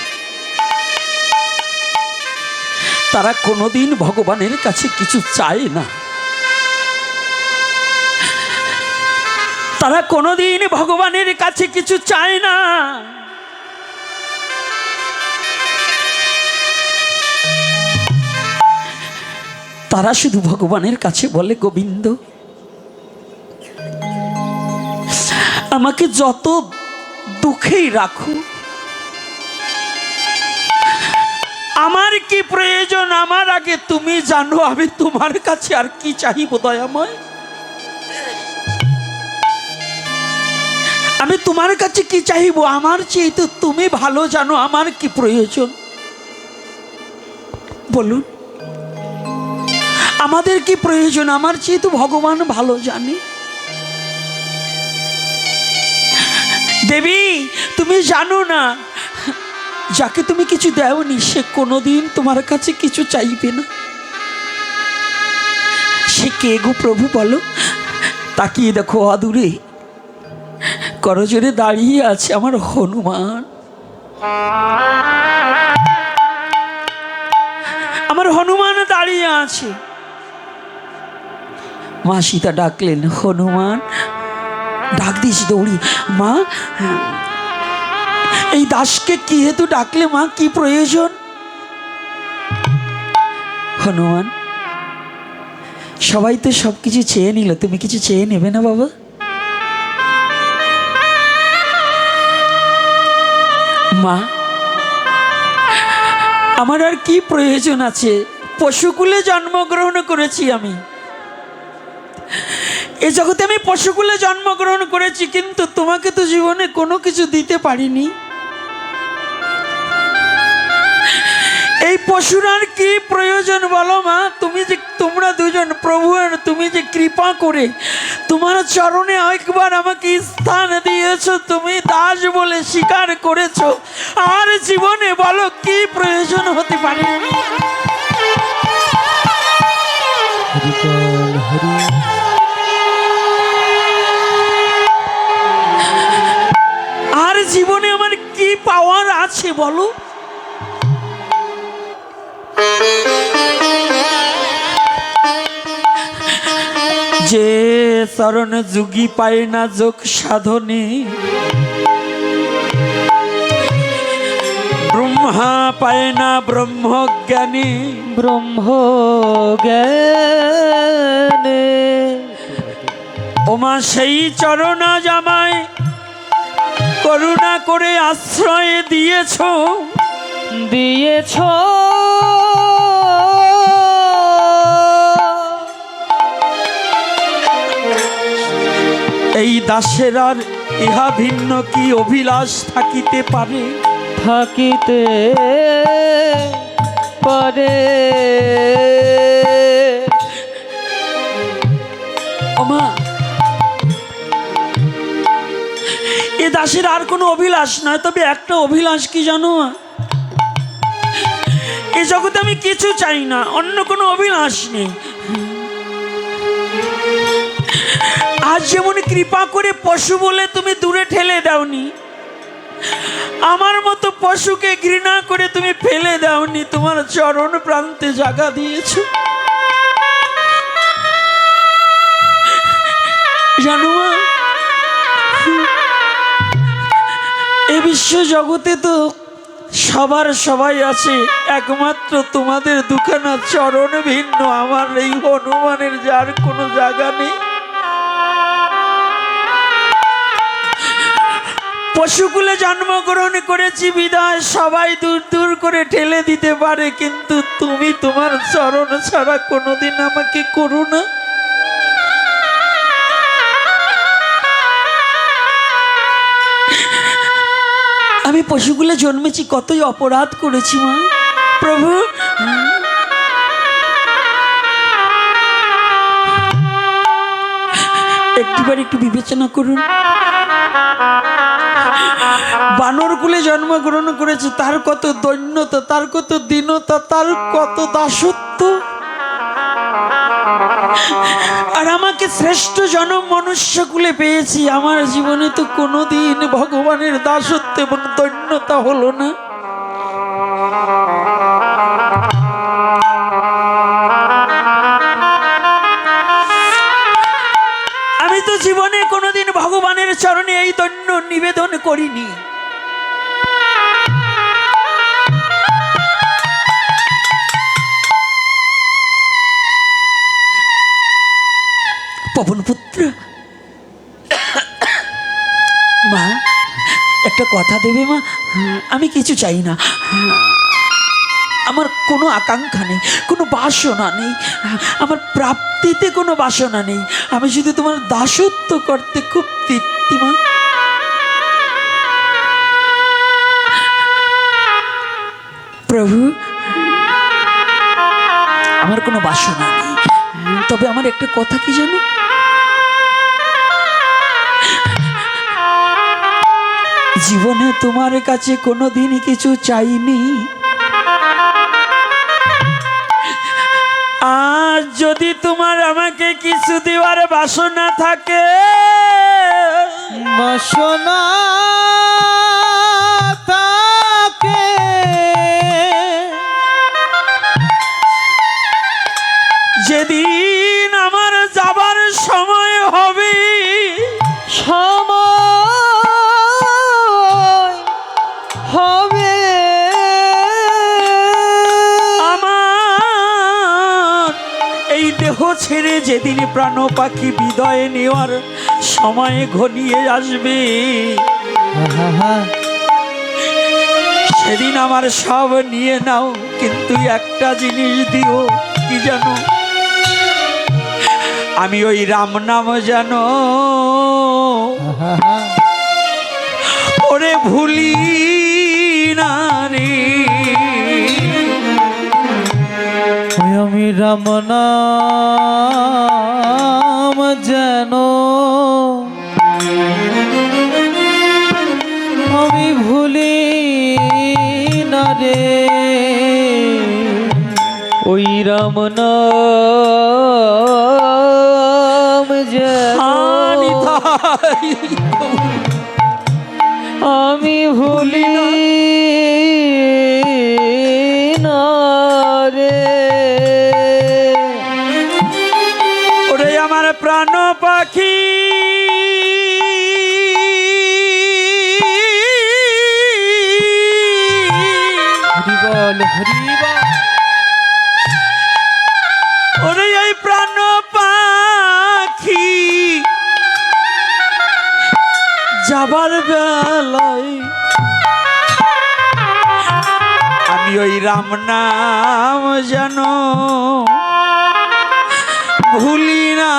তারা কোনোদিন ভগবানের কাছে কিছু চায় না। তারা কোনোদিন ভগবানের কাছে কিছু চায় না। তারা শুধু ভগবানের কাছে বলে, গোবিন্দ আমাকে যত দুঃখেই রাখো, আমার কি প্রয়োজন আমার আগে তুমি জানো, আমি তোমার কাছে আর কি চাইব দয়াময়? আমি তোমার কাছে কি চাইব? আমার চেয়ে তো তুমি ভালো জানো আমার কি প্রয়োজন। বলুন আমাদের কি প্রয়োজন? আমার চেয়ে তো ভগবান ভালো জানে। দেবী তুমি জানো না, যাকে তুমি কিছু দেওনি সে কোনোদিন তোমার কাছে কিছু চাইবে না। সে কে গো প্রভু বলো? তাকিয়ে দেখো অদূরে করজোরে দাঁড়িয়ে আছে আমার হনুমান। আমার হনুমান দাঁড়িয়ে আছে। মা সীতা ডাকলেন, হনুমান। ডাক দিয়েছি দৌড়ি, মা এই দাসকে কি হেতু ডাকলে মা? কি প্রয়োজন? হনুমান সবাই তো সবকিছু চেয়ে নিল, তুমি কিছু চেয়ে নেবে না বাবা? মা আমার আর কি প্রয়োজন আছে? পশুকুলে জন্মগ্রহণ করেছি আমি, এ জগতে আমি পশুকুলে জন্মগ্রহণ করেছি, কিন্তু তোমাকে তো জীবনে কোনো কিছু দিতে পারিনি। এই পশুর আর কি প্রয়োজন বলো মা? তোমরা দুজন প্রভু, তুমি যে কৃপা করে তোমার চরণে একবার আমাকে স্থান দিয়েছো, তুমি দাস বলে স্বীকার করেছো, আর জীবনে বলো কি প্রয়োজন হতে পারে? আর জীবনে আমার কি পাওয়ার আছে বলো? যে চরণ যুগী পায় না যোগ সাধনে, ব্রহ্মা পায় না ব্রহ্ম জ্ঞানী। ব্রহ্ম জ্ঞানে ওমা সেই চরণ আজ আমায় করুণা করে আশ্রয় দিয়েছ। এই দাসের আর ইহা ভিন্ন কি অভিলাষ থাকিতে পারে? থাকিতে পারে। ওমা এ দাসের আর কোনো অভিলাষ নয়, তবে একটা অভিলাষ কি জানো? এ জগতে আমি কিছু চাই না, অন্য কোনো অভিলাষ নেই। আজ যেমন কৃপা করে পশু বলে তুমি দূরে ঠেলে দাওনি, আমার মতো পশুকে ঘৃণা করে তুমি ফেলে দাওনি, তোমার চরণ প্রান্তে জায়গা দিয়েছো। জানো মা, এ বিশ্ব জগতে তো সবার সবাই আছে, একমাত্র তোমাদের দুখানা চরণ ভিন্ন। আমার এই হনুমানের যার কোনো জায়গা নেই। পশুকুলে জন্মগ্রহণ করেছি বিদায় সবাই দূর দূর করে ঠেলে দিতে পারে, কিন্তু তুমি তোমার চরণ ছাড়া কোনোদিন আমাকে করো না। আমি পশুকুলে জন্মেছি, কতই অপরাধ করেছি মা। প্রভু একটিবার একটু বিবেচনা করুন। বানর কুলে জন্মগ্রহণ করেছে, তার কত দৈন্যতা, তার কত দীনতা, তার কত দাসত্ব, আর আমাকে শ্রেষ্ঠ জনম মনুষ্য কুলে পেয়েছি। আমার জীবনে তো কোনোদিন ভগবানের দাসত্ব এবং দৈন্যতা হলো না। আমি তো জীবনে কোনোদিন ভগবানের চরণে এই দণ্ড নিবেদন করিনি। পবনপুত্র, মা একটা কথা দেবে মা? আমি কিছু চাই না, আমার কোনো আকাঙ্ক্ষা নেই, কোনো বাসনা নেই, আমার প্রাপ্তিতে কোনো বাসনা নেই। আমি শুধু তোমার দাসত্ব করতে খুব তৃপ্তি মা। প্রভু, আমার কোনো বাসনা নেই, তবে আমার একটা কথা কি জানো, জীবনে তোমার কাছে কোনোদিনই কিছু চাইনি। আর যদি তোমার আমাকে কিছু দেওয়ার বাসনা থাকে, বাসনা থাকে, যেদিন আমার যাবার সময় হবে, সময় হবে, আমার এই দেহ ছেড়ে যেদিন প্রাণ পাখি বিদায় নেওয়ার সময় ঘনিয়ে আসবে, সেদিন আমার সব নিয়ে নাও, কিন্তু একটা জিনিস দিও, কি জানো? আমি ওই রাম নাম জানো ওরে ভুলি না রে। আমি রাম নাম যেন আমি ভুলি না রে, ওই রাম নাম যেন আমি ভুলি না রে। ওরে আমার প্রাণ পাখি, হরি বল হরি বল। ওরে এই প্রাণ পাখি যাবার বেলায় আমি ওই রাম নাম যেন ভুলি না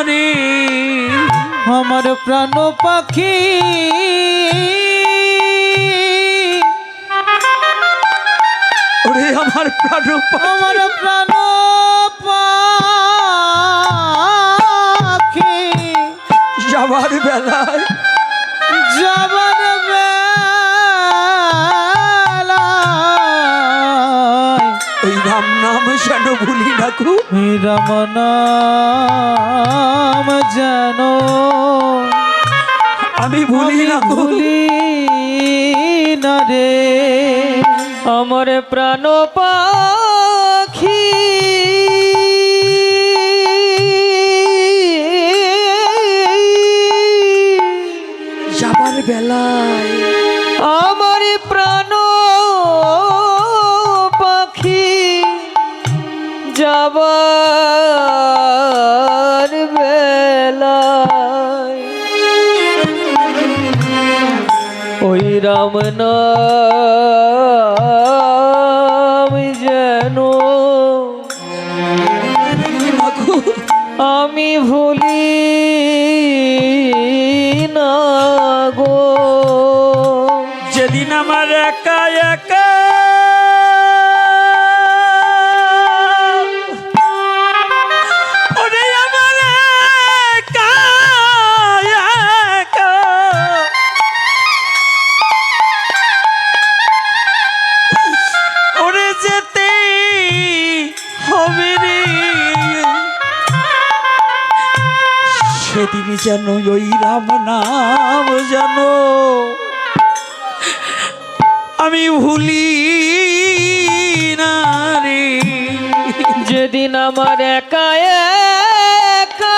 রে। আমার প্রাণ পাখি ওরে আমার প্রাণ পাখি, আমার প্রাণ পাখি যাবার বেলায় যাবার বেলায় ওই রাম নাম যেন ভুলি না গো। রাম নাম যেন আমি ভুলি না গো। ভুলি না রে। আমার প্রাণ পাখি যাবার বেলায় আমার প্রাণ পাখি যাবার বেলায় ওই রাম নাম যেন আমি ভুলি না গো। যেদিন আমার একা একা ওরে আমার একা একা ওরে যেতে হবে রে, সেদিন যেন ওই রাম নাম যেন আমি ভুলি না রে। যেদিন আমার একা একা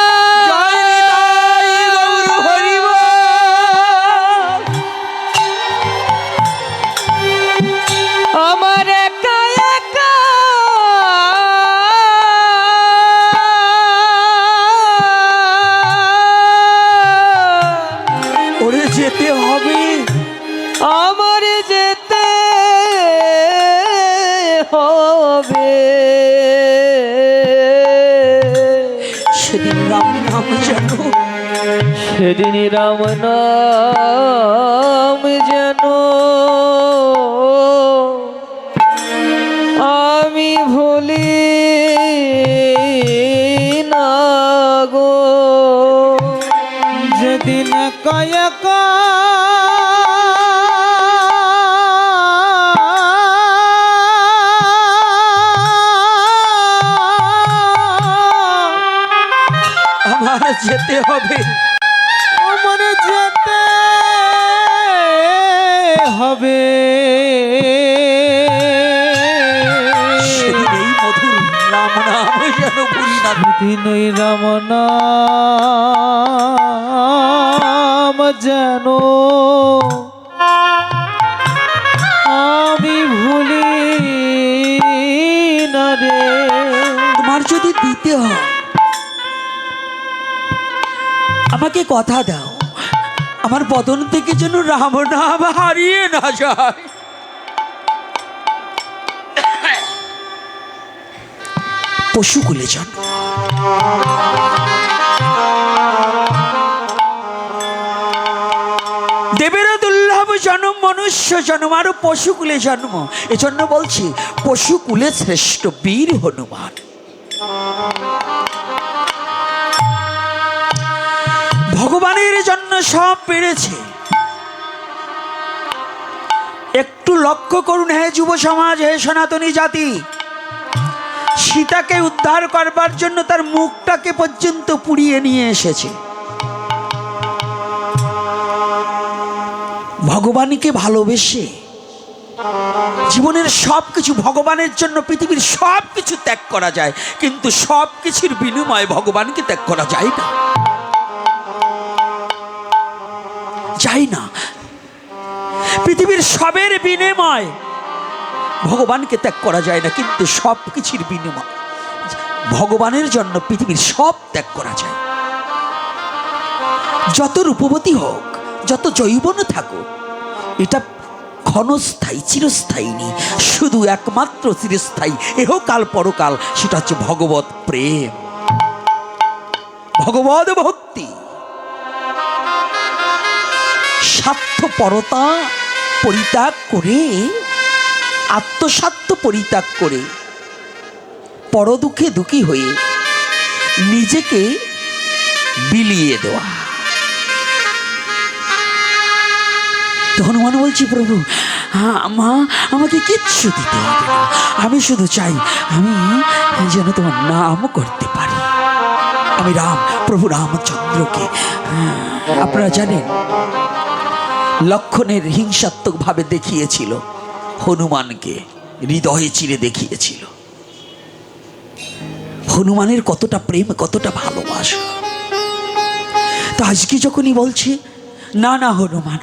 জয় নিতাই সেদিন রাম নাম যেন আমি ভুলি না গো। যেদিন কয়েক আমার যেতে হবে, আমার যেতে হবে, সেদিন এই মধুর রাম নাম যেন ভুলি না। দিনই রাম নাম যেন আমি ভুলি না রে। তোমার যদি দিতে হয় আমাকে কথা দাও, আমার বদন থেকে যেন রাম নাম হারিয়ে না যায়। পশুকুলে জন্ম, দেবেরও দুর্লভ জন্ম, মনুষ্য জন্ম, আরো পশুকুলে জন্ম। এজন্য বলছি পশুকুলে শ্রেষ্ঠ বীর হনুমান। ভগবানের জন্য সব পেরেছে। একটু লক্ষ্য করুন হে যুব সমাজ, হে সনাতনী জাতি, সীতাকে উদ্ধার করবার জন্য তার মুখটাকে পর্যন্ত পুড়িয়ে নিয়ে এসেছে। ভগবানকে ভালোবেসে জীবনের সবকিছু ভগবানের জন্য, পৃথিবীর সবকিছু ত্যাগ করা যায়, কিন্তু সবকিছুর বিনিময়ে ভগবানকে ত্যাগ করা যায় না, যায় না। পৃথিবীর সবের বিনিময় ভগবানকে ত্যাগ করা যায় না, কিন্তু সব কিছুর বিনিময় ভগবানের জন্য পৃথিবীর সব ত্যাগ করা যায়। যত রূপবতী হোক, যত যৌবন থাকুক, এটা ক্ষণস্থায়ী, চিরস্থায়ী নেই। শুধু একমাত্র চিরস্থায়ী এহকাল পরকাল, সেটা হচ্ছে ভগবত প্রেম, ভগবত ভক্তি। স্বার্থপরতা পরিত্যাগ করে, আত্মস্বার্থ পরিত্যাগ করে, পরদুঃখে দুঃখী হয়ে নিজেকে বিলিয়ে দেওয়া। তো হনুমান বলছি, প্রভু মা আমাকে কিচ্ছু দিতে হবে না, আমি শুধু চাই আমি যেন তোমার নাম করতে পারি। আমি রাম, প্রভু রামচন্দ্রকে, আপনারা জানেন লক্ষণের হিংসাত্মক ভাবে দেখিয়েছিল, হনুমানকে হৃদয়ে চিরে দেখিয়েছিল। হনুমানের কতটা প্রেম, কতটা ভালোবাসা। তো আজকে যখনই বলছে না না হনুমান,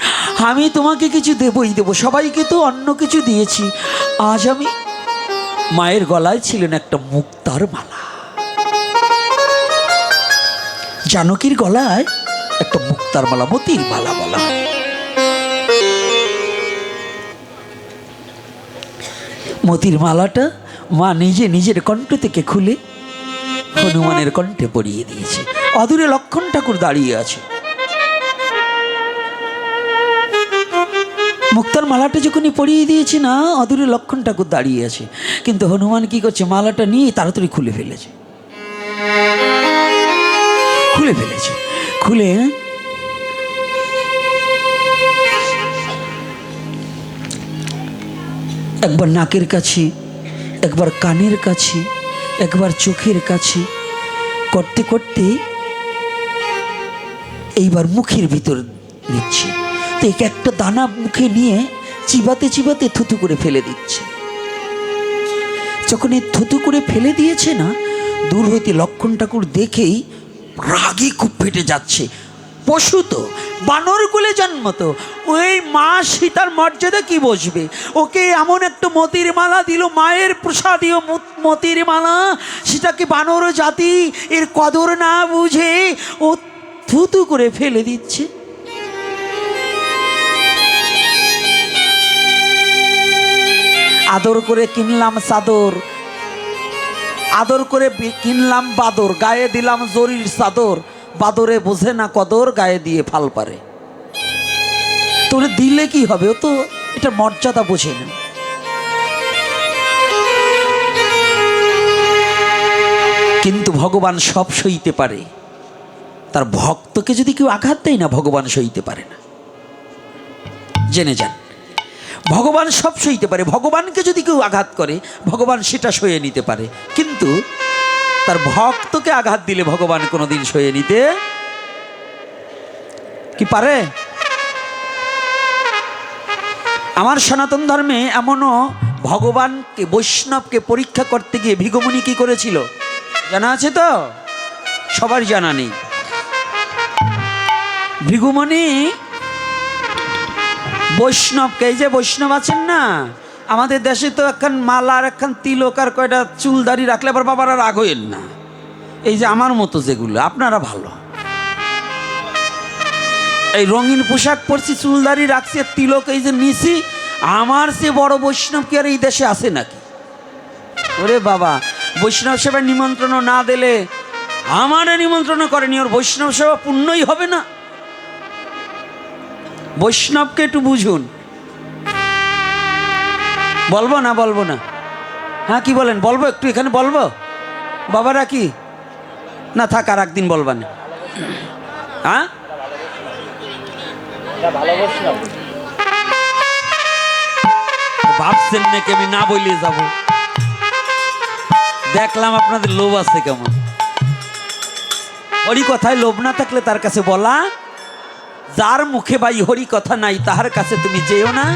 আমি তোমাকে কিছু দেবই দেবো, সবাইকে তো অন্য কিছু দিয়েছি, আজ আমি, মায়ের গলায় ছিলেন একটা মুক্তার মালা, জানকীর গলায় একটা মুক্তার মালা, মতির মালা বলা হয়। মতির মালাটা মা নিজে নিজের কণ্ঠ থেকে খুলে হনুমানের কণ্ঠে পরিয়ে দিয়েছে। অদূরে লক্ষ্মণ ঠাকুর দাঁড়িয়ে আছে। মুক্তার মালাটা যখনই পরিয়ে দিয়েছে না, অদূরে লক্ষ্মণ ঠাকুর দাঁড়িয়ে আছে, কিন্তু হনুমান কি করছে, মালাটা নিয়ে তাড়াতাড়ি খুলে ফেলেছে, খুলে ফেলেছে। খুলে একবার নাকের কাছে, একবার কানের কাছে, একবার চোখের কাছে করতে করতে এইবার মুখের ভিতর নিচ্ছে। তো একটা দানা মুখে নিয়ে চিবাতে চিবাতে থুতু করে ফেলে দিচ্ছে। যখন এই থুতু করে ফেলে দিয়েছে না, দূর হইতে লক্ষ্মণ ঠাকুর দেখেই রাগে খুব ফেটে যাচ্ছে। পশু তো, বানর কুলে জন্ম, তো ওই মা সীতার মর্যাদা কি বসবে? ওকে এমন একটা মতির মালা দিল, মায়ের প্রসাদীয় মতির মালা, সেটাকে বানর জাতি এর কদর না বুঝে ও থুতু করে ফেলে দিচ্ছে। আদর করে কিনলাম চাদর, আদর করে কিনলাম বাদর, গায়ে দিলাম জরির চাদর, বাদরে বোঝে না কদর, গায়ে দিয়ে ফাল পারে। তোরে দিলে কি হবে, ও তো এটা মর্যাদা বোঝে না। কিন্তু ভগবান সব সইতে পারে, তার ভক্তকে যদি কেউ আঘাত দেয় না, ভগবান সইতে পারে না। জেনে যান, ভগবান সব সইতে পারে। ভগবানকে যদি কেউ আঘাত করে, ভগবান সেটা সয়ে নিতে পারে, কিন্তু তার ভক্তকে আঘাত দিলে ভগবান কোনোদিন সয়ে নিতে কি পারে? আমার সনাতন ধর্মে এমনও ভগবানকে, বৈষ্ণবকে পরীক্ষা করতে গিয়ে ভিগমুনি কি করেছিল জানা আছে তো? সবার জানা নেই। ভিগুমণি বৈষ্ণবকে, এই যে বৈষ্ণব আছেন না, আমাদের দেশে তো একখান মালা আর একখান তিলক আর কয়টা চুল দাড়ি রাখলে আবার বাবারা রাগ হইেন না। এই যে আমার মতো যেগুলো, আপনারা ভালো, এই রঙিন পোশাক পরছি, চুল দাড়ি রাখছি, তিলক এই যে নিছি, আমার সে বড় বৈষ্ণব কি আর এই দেশে আছে নাকি? ওরে বাবা, বৈষ্ণব সেবা নিমন্ত্রণ না দিলে আমারে নিমন্ত্রণ করেনি, ওর বৈষ্ণব সেবা পূর্ণই হবে না। বৈষ্ণবকে একটু বুঝুন। বলবো না বলবো না? হ্যাঁ কি বলেন? বলবো একটু, এখানে বলবো বাবারা কি না? থাক, আর একদিন বলবা না। হ্যাঁ ভাবছেন নাকি আমি না বলিয়ে যাব? দেখলাম আপনাদের লোভ আছে কেমন। হরি কথায় লোভ না থাকলে তার কাছে বলা, যার মুখে ভাই হরি কথা নাই তাহার কাছে তুমি যেও না,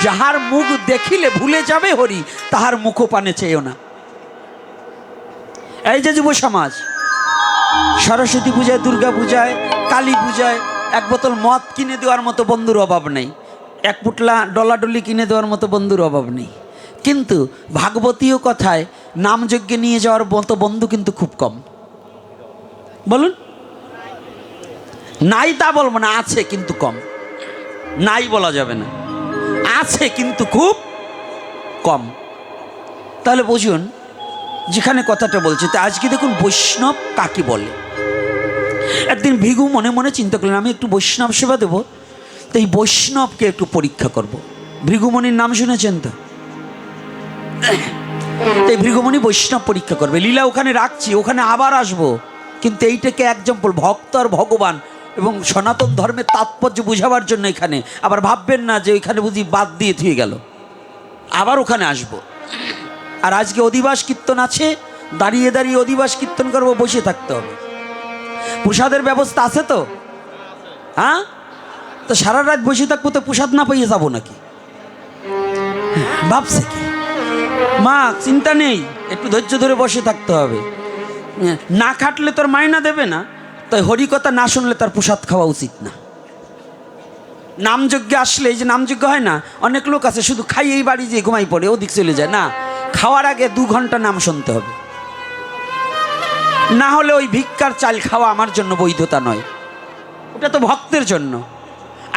যাহার মুখ দেখিলে ভুলে যাবে হরি তাহার মুখ পানে চেয়েও না। এই যে যুব সমাজ, সরস্বতী পূজায়, দুর্গা পূজায়, কালী পূজায় এক বোতল মদ কিনে দেওয়ার মতো বন্ধুর অভাব নেই, এক পুটলা ডলাডলি কিনে দেওয়ার মতো বন্ধুর অভাব নেই, কিন্তু ভাগবতীয় কথায় নামযজ্ঞে নিয়ে যাওয়ার মতো বন্ধু কিন্তু খুব কম। বলুন, নাই তা বলবো না, আছে কিন্তু কম। নাই বলা যাবে না, আছে কিন্তু খুব কম। তাহলে বুঝুন যেখানে কথাটা বলছে, তা আজকে দেখুন বৈষ্ণব কাকে বলে। একদিন ভিগু মনে মনে চিন্তা করলেন, আমি একটু বৈষ্ণব সেবা দেবো, তো এই বৈষ্ণবকে একটু পরীক্ষা করব। ভৃগুমণির নাম শুনেছেন তো? এই ভৃগুমণি বৈষ্ণব পরীক্ষা করবে। লীলা ওখানে রাখছি, ওখানে আবার আসবো, কিন্তু এইটাকে এক্সাম্পল, ভক্ত আর ভগবান এবং সনাতন ধর্মের তাৎপর্য বোঝাবার জন্য এখানে। আবার ভাববেন না যে ওইখানে বুঝি বাদ দিয়ে থুয়ে গেল, আবার ওখানে আসব। আর আজকে অধিবাস কীর্তন আছে, দাঁড়িয়ে দাঁড়িয়ে অধিবাস কীর্তন করবো, বসে থাকতে হবে। প্রসাদের ব্যবস্থা আছে তো? হ্যাঁ, তো সারা রাত বসে থাকবো, তো প্রসাদ না পেয়ে যাবো নাকি? ভাবছে কি মা, চিন্তা নেই, একটু ধৈর্য ধরে বসে থাকতে হবে। না খাটলে তোর মাইনা দেবে না, তাই হরিকথা না শুনলে তার প্রসাদ খাওয়া উচিত না। নামযজ্ঞে আসলে, এই যে নামযজ্ঞ হয় না, অনেক লোক আছে শুধু খাইয়েই বাড়ি যেয়ে ঘুমাই পড়ে, ওদিক চলে যায় না। খাওয়ার আগে 2 ঘন্টা নাম শুনতে হবে, না হলে ওই ভিক্ষার চাল খাওয়া আমার জন্য বৈধতা নয়, ওটা তো ভক্তের জন্য।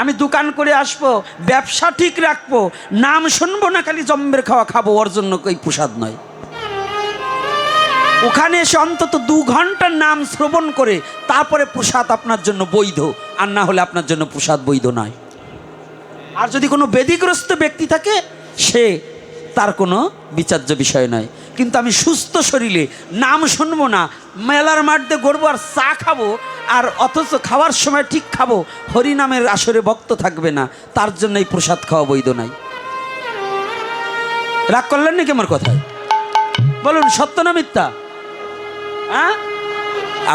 আমি দোকান করে আসবো, ব্যবসা ঠিক রাখবো, নাম শুনবো না, খালি জম্বের খাওয়া খাবো, ওর জন্য ওই প্রসাদ নয়। ওখানে এসে অন্তত 2 ঘন্টার নাম শ্রবণ করে তারপরে প্রসাদ আপনার জন্য বৈধ, আর না হলে আপনার জন্য প্রসাদ বৈধ নয়। আর যদি কোনো ব্যাধিগ্রস্ত ব্যক্তি থাকে, সে তার কোনো বিচার্য বিষয় নয়। কিন্তু আমি সুস্থ শরীরে নাম শুনবো না, মেলার মাঠ দিয়ে গড়বো আর চা খাবো, আর অথচ খাওয়ার সময় ঠিক খাবো, হরিনামের আসরে ভক্ত থাকবে না, তার জন্য এই প্রসাদ খাওয়া বৈধ নাই। রাগ করলেন নাকি আমার কথায়? বলুন সত্য না মিথ্যা? হ্যাঁ,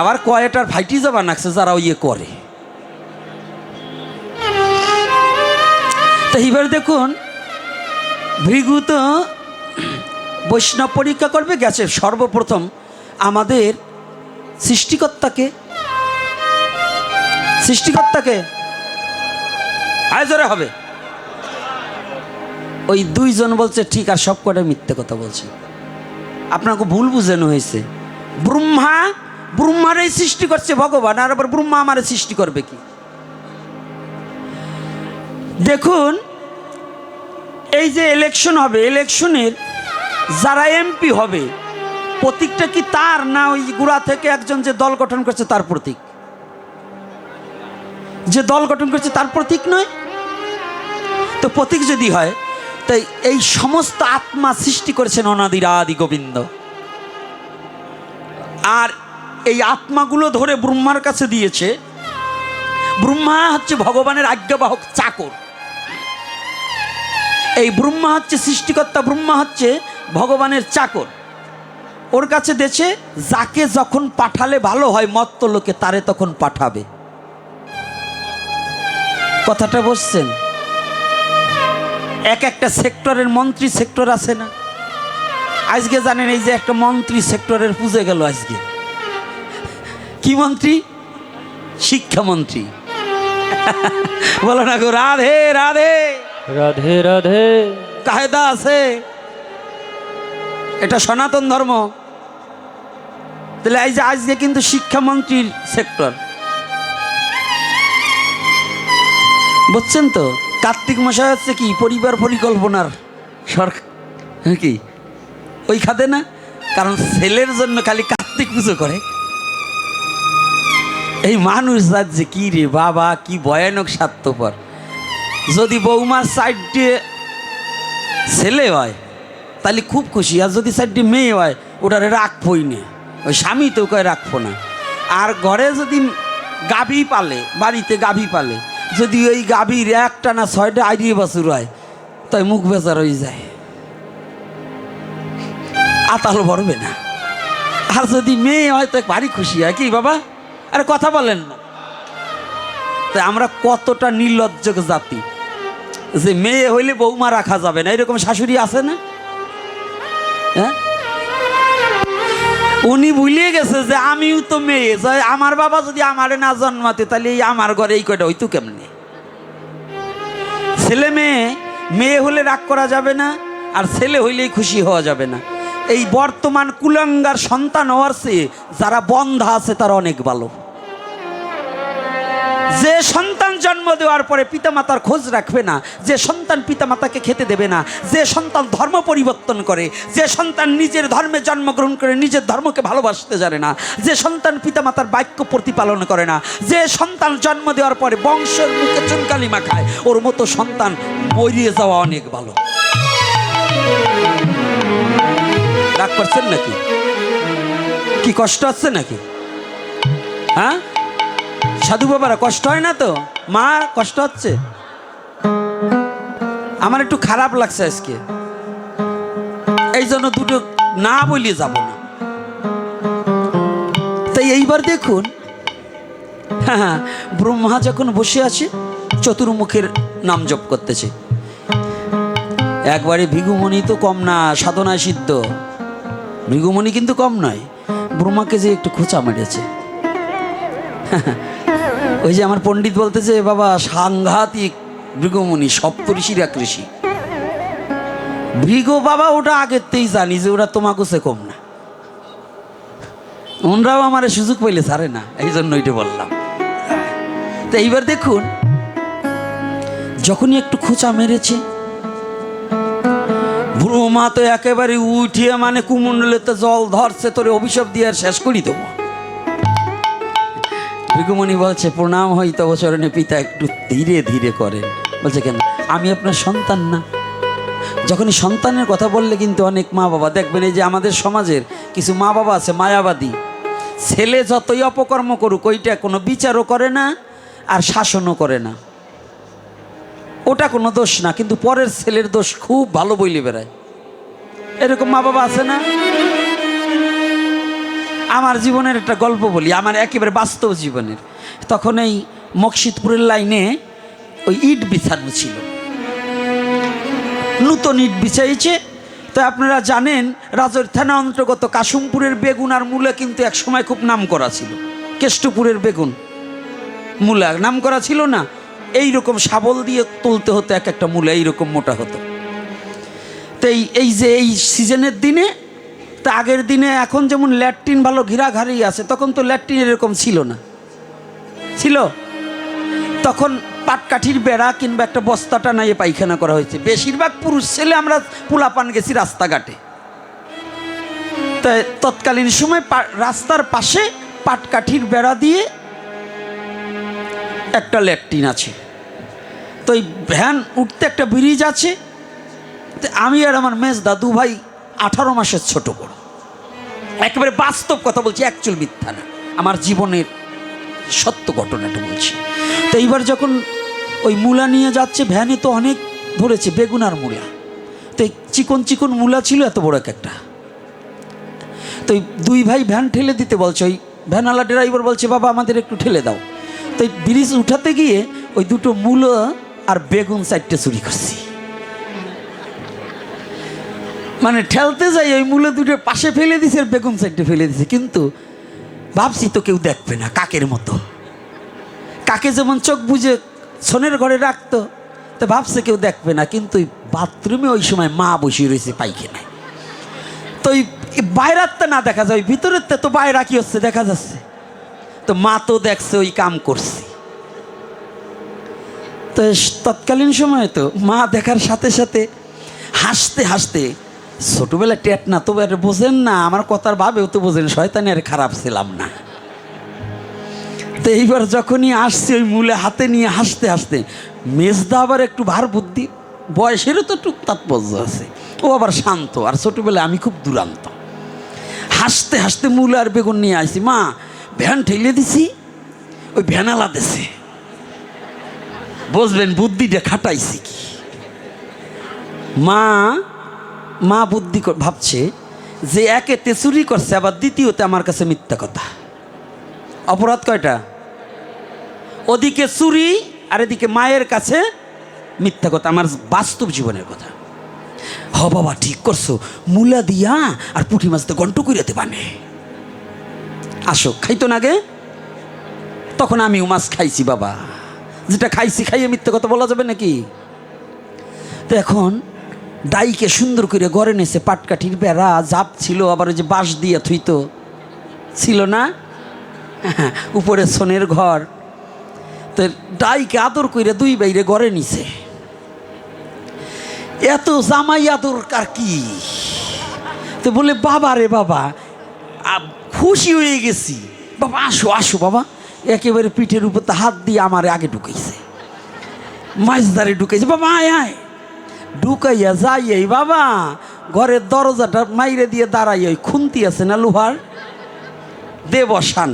আবার কয়টার ফাইটি যাবা নাকছে যারা ইয়ে করে। তো এইবার দেখুন, ভৃগু তো বৈষ্ণব পরীক্ষা করবে, গেছে। সর্বপ্রথম আমাদের সৃষ্টিকর্তাকে, সৃষ্টিকর্তাকে আয়োজনে হবে। ওই 2 জন বলছে ঠিক, আর সব কটা মিথ্যে কথা বলছে। আপনাকে ভুল বুঝানো হয়েছে। ব্রহ্মারই সৃষ্টি করছে ভগবান, আর আবার ব্রহ্মা আমারে সৃষ্টি করবে কি? দেখুন, এই যে ইলেকশন হবে, ইলেকশনের যারা এমপি হবে, প্রতীকটা কি তার, না ওই গোড়া থেকে একজন যে দল গঠন করছে তার প্রতীক? যে দল গঠন করেছে তার প্রতীক নয়? তো প্রতীক যদি হয়, তাই এই সমস্ত আত্মা সৃষ্টি করেছেন অনাদির আদি গোবিন্দ। আর এই আত্মাগুলো ধরে ব্রহ্মার কাছে দিয়েছে। ব্রহ্মা হচ্ছে ভগবানের আজ্ঞাবাহক চাকর। এই ব্রহ্মা হচ্ছে সৃষ্টিকর্তা, ব্রহ্মা হচ্ছে ভগবানের চাকর। ওর কাছে দেছে যাকে যখন পাঠালে ভালো হয় মত্ত লোকে তারে তখন পাঠাবে। কথাটা বুঝছেন? এক একটা সেক্টরের মন্ত্রী সেক্টর আছে না? আজকে জানেন এই যে একটা মন্ত্রী সেক্টরের পুজো গেল আজকে। কি মন্ত্রী? শিক্ষামন্ত্রী। বলো না গো রাধে রাধে রাধে রাধে। কায়দা আছে, এটা সনাতন ধর্ম। তাহলে এই যে আজকে কিন্তু শিক্ষামন্ত্রীর সেক্টর, বুঝছেন তো? কার্তিক মশাই হচ্ছে কি পরিবার পরিকল্পনার সরকার কি ওই খাতে না, কারণ ছেলের জন্য খালি কার্তিক পুজো করে। এই মানুষ যাচ্ছে কি রে বাবা, কি ভয়ানক স্বার্থপর। যদি বৌমার সাইড দিয়ে ছেলে হয় তাহলে খুব খুশি, আর যদি সাইড দিয়ে মেয়ে হয় ওটারে রাখবই না, ওই স্বামী তো কয় রাখবো না। আর ঘরে যদি গাভী পালে, বাড়িতে গাভী পালে, যদি ওই গাভীর একটা না 6টা আইডিয়ে বাছুর হয় তাই মুখ বেজার হয়ে যায়, আতাল ভরবে না। আর যদি মেয়ে হয় তো ভারী খুশি হয়। কি বাবা, আরে কথা বলেন না? তাই আমরা কতটা নির্লজ্জ জাতি যে মেয়ে হইলে বৌমা রাখা যাবে না, এরকম শাশুড়ি আছে না? হ্যাঁ, উনি ভুলিয়ে গেছে যে আমিও তো মেয়ে, আমার বাবা যদি আমারে না জন্মাতে তাহলে এই আমার ঘরে এই কয়টা হইতো কেমনে? ছেলে মেয়ে, মেয়ে হলে রাগ করা যাবে না, আর ছেলে হইলেই খুশি হওয়া যাবে না। এই বর্তমান কুলাঙ্গার সন্তান হওয়ার চেয়ে যারা বন্ধা আছে তারা অনেক ভালো। যে সন্তান জন্ম দেওয়ার পরে পিতামাতার খোঁজ রাখবে না, যে সন্তান পিতামাতাকে খেতে দেবে না, যে সন্তান ধর্ম পরিবর্তন করে, যে সন্তান নিজের ধর্মে জন্মগ্রহণ করে নিজের ধর্মকে ভালোবাসতে জানে না, যে সন্তান পিতামাতার বাক্য প্রতিপালন করে না, যে সন্তান জন্ম দেওয়ার পরে বংশের মুখে চুনকালি মাখায়, ওর মতো সন্তান মরিয়ে যাওয়া অনেক ভালো। রাগ করছেন নাকি? কি কষ্ট হচ্ছে নাকি? হ্যাঁ সাধু বাবারা, কষ্ট হয় না তো? মা কষ্ট হচ্ছে? আমার একটু খারাপ লাগছে আজকে, এই জন্য দুটো না বলিয়ে যাব না। তাই এইবার দেখুন, হ্যাঁ, ব্রহ্মা যখন বসে আছে চতুর্মুখের নাম জপ করতেছে। একবারে ভৃগুমণি তো কম না, সাধনায় সিদ্ধ ভৃগুমণি কিন্তু কম নয়। ব্রহ্মাকে যে একটু খোঁচা মেরেছে। ওই যে আমার পণ্ডিত বলতেছে, বাবা সাংঘাতিক ভৃগুমণি, সপ্তঋষির এক ঋষি। ভৃগ বাবা ওটা আগেতেই জানি যে ওরা তোমাকে সে কম না, ওনরাও আমার সুযোগ পাইলে ছাড়ে না, এই জন্য ওইটা বললাম। তো এইবার দেখুন, যখনই একটু খোঁচা মেরেছে ব্রহ্মা তো একেবারে উঠিয়ে মানে কুমণ্ডলেতে জল ধরছে, তোরে অভিশাপ দিয়ে আর শেষ করি দেবো। ভৃগুমণি বলছে, প্রণাম হয় তব চরণে পিতা, একটু ধীরে ধীরে করেন। বলছে, কেন? আমি আপনার সন্তান না? যখনই সন্তানের কথা বললে কিন্তু অনেক মা বাবা দেখবেন, এই যে আমাদের সমাজের কিছু মা বাবা আছে মায়াবাদী, ছেলে যতই অপকর্ম করুক ওইটা কোনো বিচারও করে না আর শাসনও করে না, ওটা কোনো দোষ না, কিন্তু পরের ছেলের দোষ খুব ভালো বইলে বেড়ায়। এরকম মা বাবা আছে না? আমার জীবনের একটা গল্প বলি, আমার একেবারে বাস্তব জীবনের। তখন এই মকসিদপুরের লাইনে ওই ইট বিছানো ছিল, নূতন ইট বিছাইছে। তো আপনারা জানেন রাজৈর থানা অন্তর্গত কাশিমপুরের বেগুন আর মূলা কিন্তু এক সময় খুব নাম করা ছিল। কেষ্টপুরের বেগুন মূলা নাম করা ছিল না? এইরকম শাবল দিয়ে তুলতে হতো, এক একটা মূলা এইরকম মোটা হতো। তো এই যে এই সিজনের দিনে, তা আগের দিনে এখন যেমন ল্যাট্রিন ভালো ঘিরাঘাড়ি আছে, তখন তো ল্যাট্রিন এরকম ছিল না, ছিল তখন পাটকাঠির বেড়া কিংবা একটা বস্তা টানাইয়ে পায়খানা করা হয়েছে। বেশিরভাগ পুরুষ ছেলে আমরা পোলাপান গেছি রাস্তাঘাটে, তাই তৎকালীন সময় রাস্তার পাশে পাটকাঠির বেড়া দিয়ে একটা ল্যাট্রিন আছে। তো এই ভ্যান উঠতে একটা ব্রিজ আছে। তো আমি আর আমার মেজদা দু ভাই 18 মাসের ছোট বড়, একেবারে বাস্তব কথা বলছি, অ্যাকচুয়াল মিথ্যা না, আমার জীবনের সত্য ঘটনাটা বলছি। তো এইবার যখন ওই মূলা নিয়ে যাচ্ছে ভ্যানে, তো অনেক ধরেছে বেগুন আর মূলা। তো এই চিকন চিকন মূলা ছিল এত বড় একটা। তো এই দুই ভাই ভ্যান ঠেলে দিতে বলছে, ওই ভ্যানওয়ালা ড্রাইভার বলছে বাবা আমাদের একটু ঠেলে দাও। তো এই ব্রিজ উঠাতে গিয়ে ওই দুটো মূলা আর বেগুন সাইডটা চুরি করছি। মানে ঠেলতে যাই ওই মূলা দুটোর পাশে ফেলে দিছে আর বেগুন সাইডে ফেলে দিছে। কিন্তু ভাবছি তো কেউ দেখবে না, কাকের মতো। কাকে যেমন চোখ বুঝে সোনের ঘরে রাখতো, তো ভাবছে কেউ দেখবে না। কিন্তু ওই বাথরুমে ওই সময় মা বসে রয়েছে পায়খানায়। তো ওই বাইরাতটা না দেখা যায়, ওই ভিতরের তো বাইরা কি হচ্ছে দেখা যাচ্ছে। তো মা তো দেখছে ওই কাম করছে। তো তৎকালীন সময়ে তো মা দেখার সাথে সাথে হাসতে হাসতে, ছোটবেলা টেট না তো বোঝেন না, আমার কথার ভাবেও তো বোঝেন, শয়তানি আর খারাপ ছিলাম না। তো এইবার যখনই আসছে ওই মূলে হাতে নিয়ে হাসতে হাসতে, মেজদা আবার একটু ভার বুদ্ধি, বয়সেরও তো একটু তাৎপর্য আছে, ও আবার শান্ত, আর ছোটবেলায় আমি খুব দুরান্ত। হাসতে হাসতে মূলা আর বেগুন নিয়ে আসছি, মা ভ্যান ঠেলে দিছি, ওই ভ্যানালা দেশে বুঝবেন বুদ্ধিটা খাটাইছি কি। মা বুদ্ধি ভাবছে যে একেতে চুরি করছে, আবার দ্বিতীয়তে আমার কাছে মিথ্যা কথা। অপরাধ কয়টা? ওদিকে চুরি আর এদিকে মায়ের কাছে মিথ্যা কথা, আমার বাস্তব জীবনের কথা। হ বাবা ঠিক করছো, মূলা দিয়া আর পুঁটি মাছতে গন্ট কইরাতে বানে। আসো খাইতো না গে, তখন আমিও মাছ খাইছি বাবা, যেটা খাইছি খাইয়ে মিথ্যা কথা বলা যাবে নাকি? তো এখন ডাইকে সুন্দর করে ঘরে নেছে, পাটকাঠির বেড়া জাপ ছিল, আবার ওই যে বাঁশ দিয়া থুইতো ছিল না, উপরে সোনের ঘর। তো ডাইকে আদর করে দুই বাইরে ঘরে নিছে। এত জামাই আদর কার কি, তো বলে বাবা রে বাবা, খুশি হয়ে গেছি বাবা, আসো আসো বাবা। একেবারে পিঠের উপর হাত দিয়ে আমার আগে ঢুকাইছে, মাছদারে ঢুকাইছে, বাবা আয় আয়। ঢুকাইয়া যাই এই বাবা ঘরের দরজাটা মাইরে দিয়ে দাঁড়াই, ওই খুন্তি আছে না লোহার, দে বসান।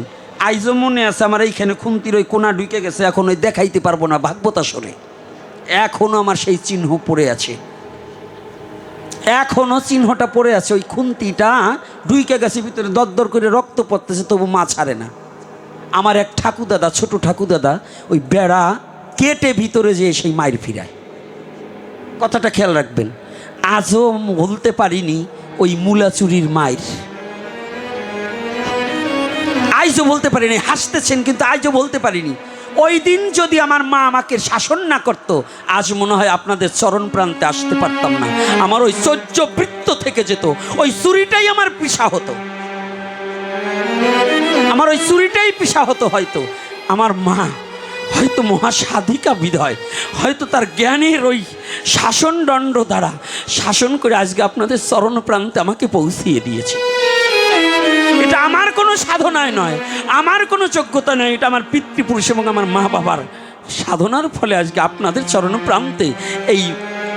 আইজও মনে আছে আমার এইখানে খুন্তির ওই কোনা ঢুকে গেছে, এখন ওই দেখাইতে পারবো না ভাগবতা সরে, এখনো আমার সেই চিহ্ন পড়ে আছে, এখনো চিহ্নটা পড়ে আছে। ওই খুন্তিটা ঢুকে গেছে ভিতরে, দরদর করে রক্ত পড়তেছে, তবু মা ছাড়ে না। আমার এক ঠাকুরদাদা, ছোট ঠাকুরদাদা, ওই বেড়া কেটে ভিতরে যেয়ে সেই মায়ের ফিরায়। কথাটা খেয়াল রাখবেন, আজও বলতে পারিনি ওই মূলা চুরির মায়ের, আজও বলতে পারিনি। হাসতেছেন কিন্তু আজও বলতে পারিনি। ওই দিন যদি আমার মা আমাকে শাসন না করতো, আজ মনে হয় আপনাদের চরণ প্রান্তে আসতে পারতাম না। আমার ওই চৌর্য বৃত্ত থেকে যেত, ওই চুরিটাই আমার পিছা হতো, আমার ওই চুরিটাই পিছা হতো। হয়তো আমার মা হয়তো মহাসাধিকা বিধয়, হয়তো তার জ্ঞানের ওই শাসন দণ্ড দ্বারা শাসন করে আজকে আপনাদের চরণ প্রান্তে আমাকে পৌঁছিয়ে দিয়েছে। এটা আমার কোনো সাধনায় নয়, আমার কোনো যোগ্যতা নয়, এটা আমার পিতৃপুরুষ এবং আমার মা বাবার সাধনার ফলে আজকে আপনাদের চরণ প্রান্তে এই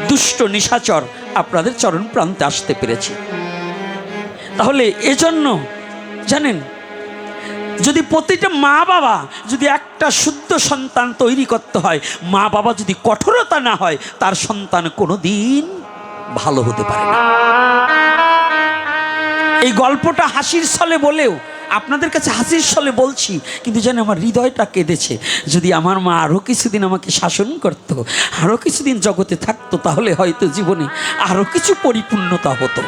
দুষ্ট নিশাচর আপনাদের চরণ প্রান্তে আসতে পেরেছে। তাহলে এজন্য জানেন, যদি প্রতিটা মা বাবা যদি একটা শুদ্ধ সন্তান তৈরি করতে হয়, মা বাবা যদি কঠোরতা না হয়, তার সন্তান কোনো দিন ভালো হতে পারে না। এই গল্পটা হাসির ছলে বলেও আপনাদের কাছে হাসির ছলে বলছি, কিন্তু যেন আমার হৃদয়টা কেঁদেছে। যদি আমার মা আরও কিছুদিন আমাকে শাসন করত, আরও কিছুদিন জগতে থাকতো, তাহলে হয়তো জীবনে আরও কিছু পরিপূর্ণতা হতো,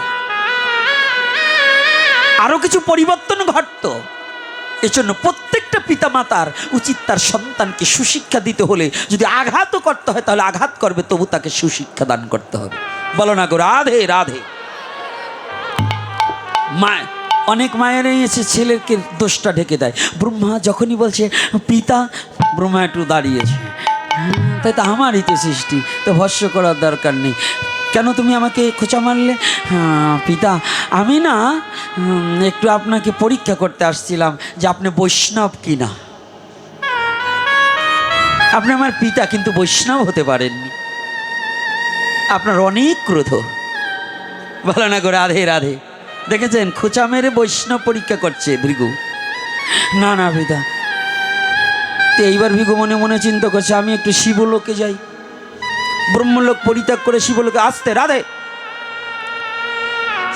আরও কিছু পরিবর্তন ঘটতো। এজন্য প্রত্যেকটা পিতামাতার উচিত তার সন্তানকে সুশিক্ষা দিতে হলে যদি আঘাতও করতে হয় তাহলে আঘাত করবে, তবু তাকে সুশিক্ষা দান করতে হবে। বলো না গো রাধে রাধে। মা, অনেক মায়েরাই এসে ছেলেকে দোষটা ঢেকে দেয়। ব্রহ্মা যখনই বলছে পিতা, ব্রহ্মা একটু দাঁড়িয়েছে, তাই তো আমারই তো সৃষ্টি, তো ভস্য করার দরকার নেই। কেন তুমি আমাকে খোঁচা মারলে? পিতা, আমি না একটু আপনাকে পরীক্ষা করতে আসছিলাম যে আপনি বৈষ্ণব কি না। আপনি আমার পিতা, কিন্তু বৈষ্ণব হতে পারেননি। আপনার অনেক ক্রোধ। ভালো না করে রাধে রাধে। দেখেছেন খোঁচা মেরে বৈষ্ণব পরীক্ষা করছে ভৃগু। না না পিতা। তো এইবার ভৃগু মনে মনে চিন্তা করছে, আমি একটু শিবলোকে যাই, ব্রহ্মলোক পরিত্যাগ করে শিবলোকে আসতে। রাধে।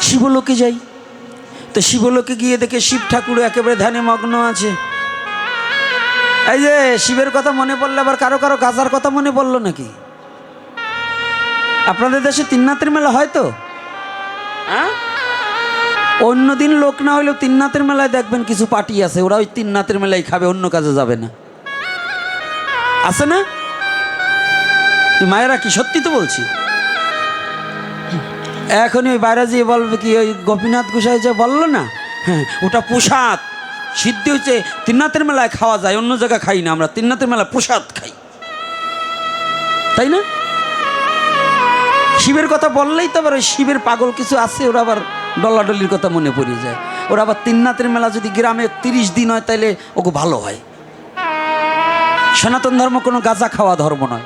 শিবলোকে যাই। তো শিবলোকে গিয়ে দেখে শিব ঠাকুর একেবারে ধ্যানে মগ্ন আছে। এই যে শিবের কথা মনে পড়লে আবার কারো কারো গাজার কথা মনে পড়লো নাকি? আপনাদের দেশে তিননাথের মেলা হয় তো? হ্যাঁ, অন্যদিন লোক না হলেও তিননাথের মেলায় দেখবেন কিছু পার্টি আছে, ওরা ওই তিননাথের মেলায় খাবে, অন্য কাজে যাবে না। আছে না মায়েরা? কি সত্যি তো বলছি। এখনই ওই বাইরে যেয়ে বলবে কি, ওই গোপীনাথ গোসাই যে বললো না, হ্যাঁ ওটা প্রসাদ সিদ্ধি হচ্ছে, তিননাথের মেলায় খাওয়া যায়, অন্য জায়গায় খাই না আমরা, তিননাথের মেলায় প্রসাদ খাই, তাই না? শিবের কথা বললেই তো আবার ওই শিবের পাগল কিছু আছে, ওরা আবার ডলাডলির কথা মনে পড়ে যায়। ওরা আবার তিননাথের মেলা যদি গ্রামে 30 দিন হয় তাইলে ওকে ভালো হয়। সনাতন ধর্ম কোনো গাঁজা খাওয়া ধর্ম নয়।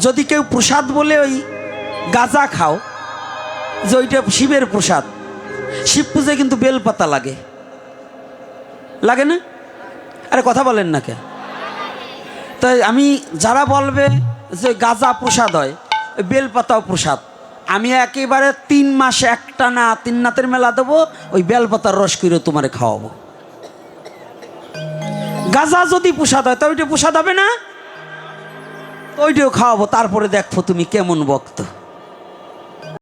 যদি কেউ প্রসাদ বলে ওই গাঁজা খাও, যে ওইটা শিবের প্রসাদ, শিব পূজায় কিন্তু বেলপাতা লাগে, লাগে না? আরে কথা বলেন না কে? তাই আমি যারা বলবে যে গাঁজা প্রসাদ হয়, বেলপাতাও প্রসাদ, আমি একেবারে 3 মাস একটা না তিননাথের মেলা দেবো, ওই বেলপাতার রস করে তোমারে খাওয়াবো। গাঁজা যদি প্রসাদ হয় তা ওইটা প্রসাদ হবে না? ওইটাও খাওয়াবো, তারপরে দেখো তুমি কেমন ভক্ত।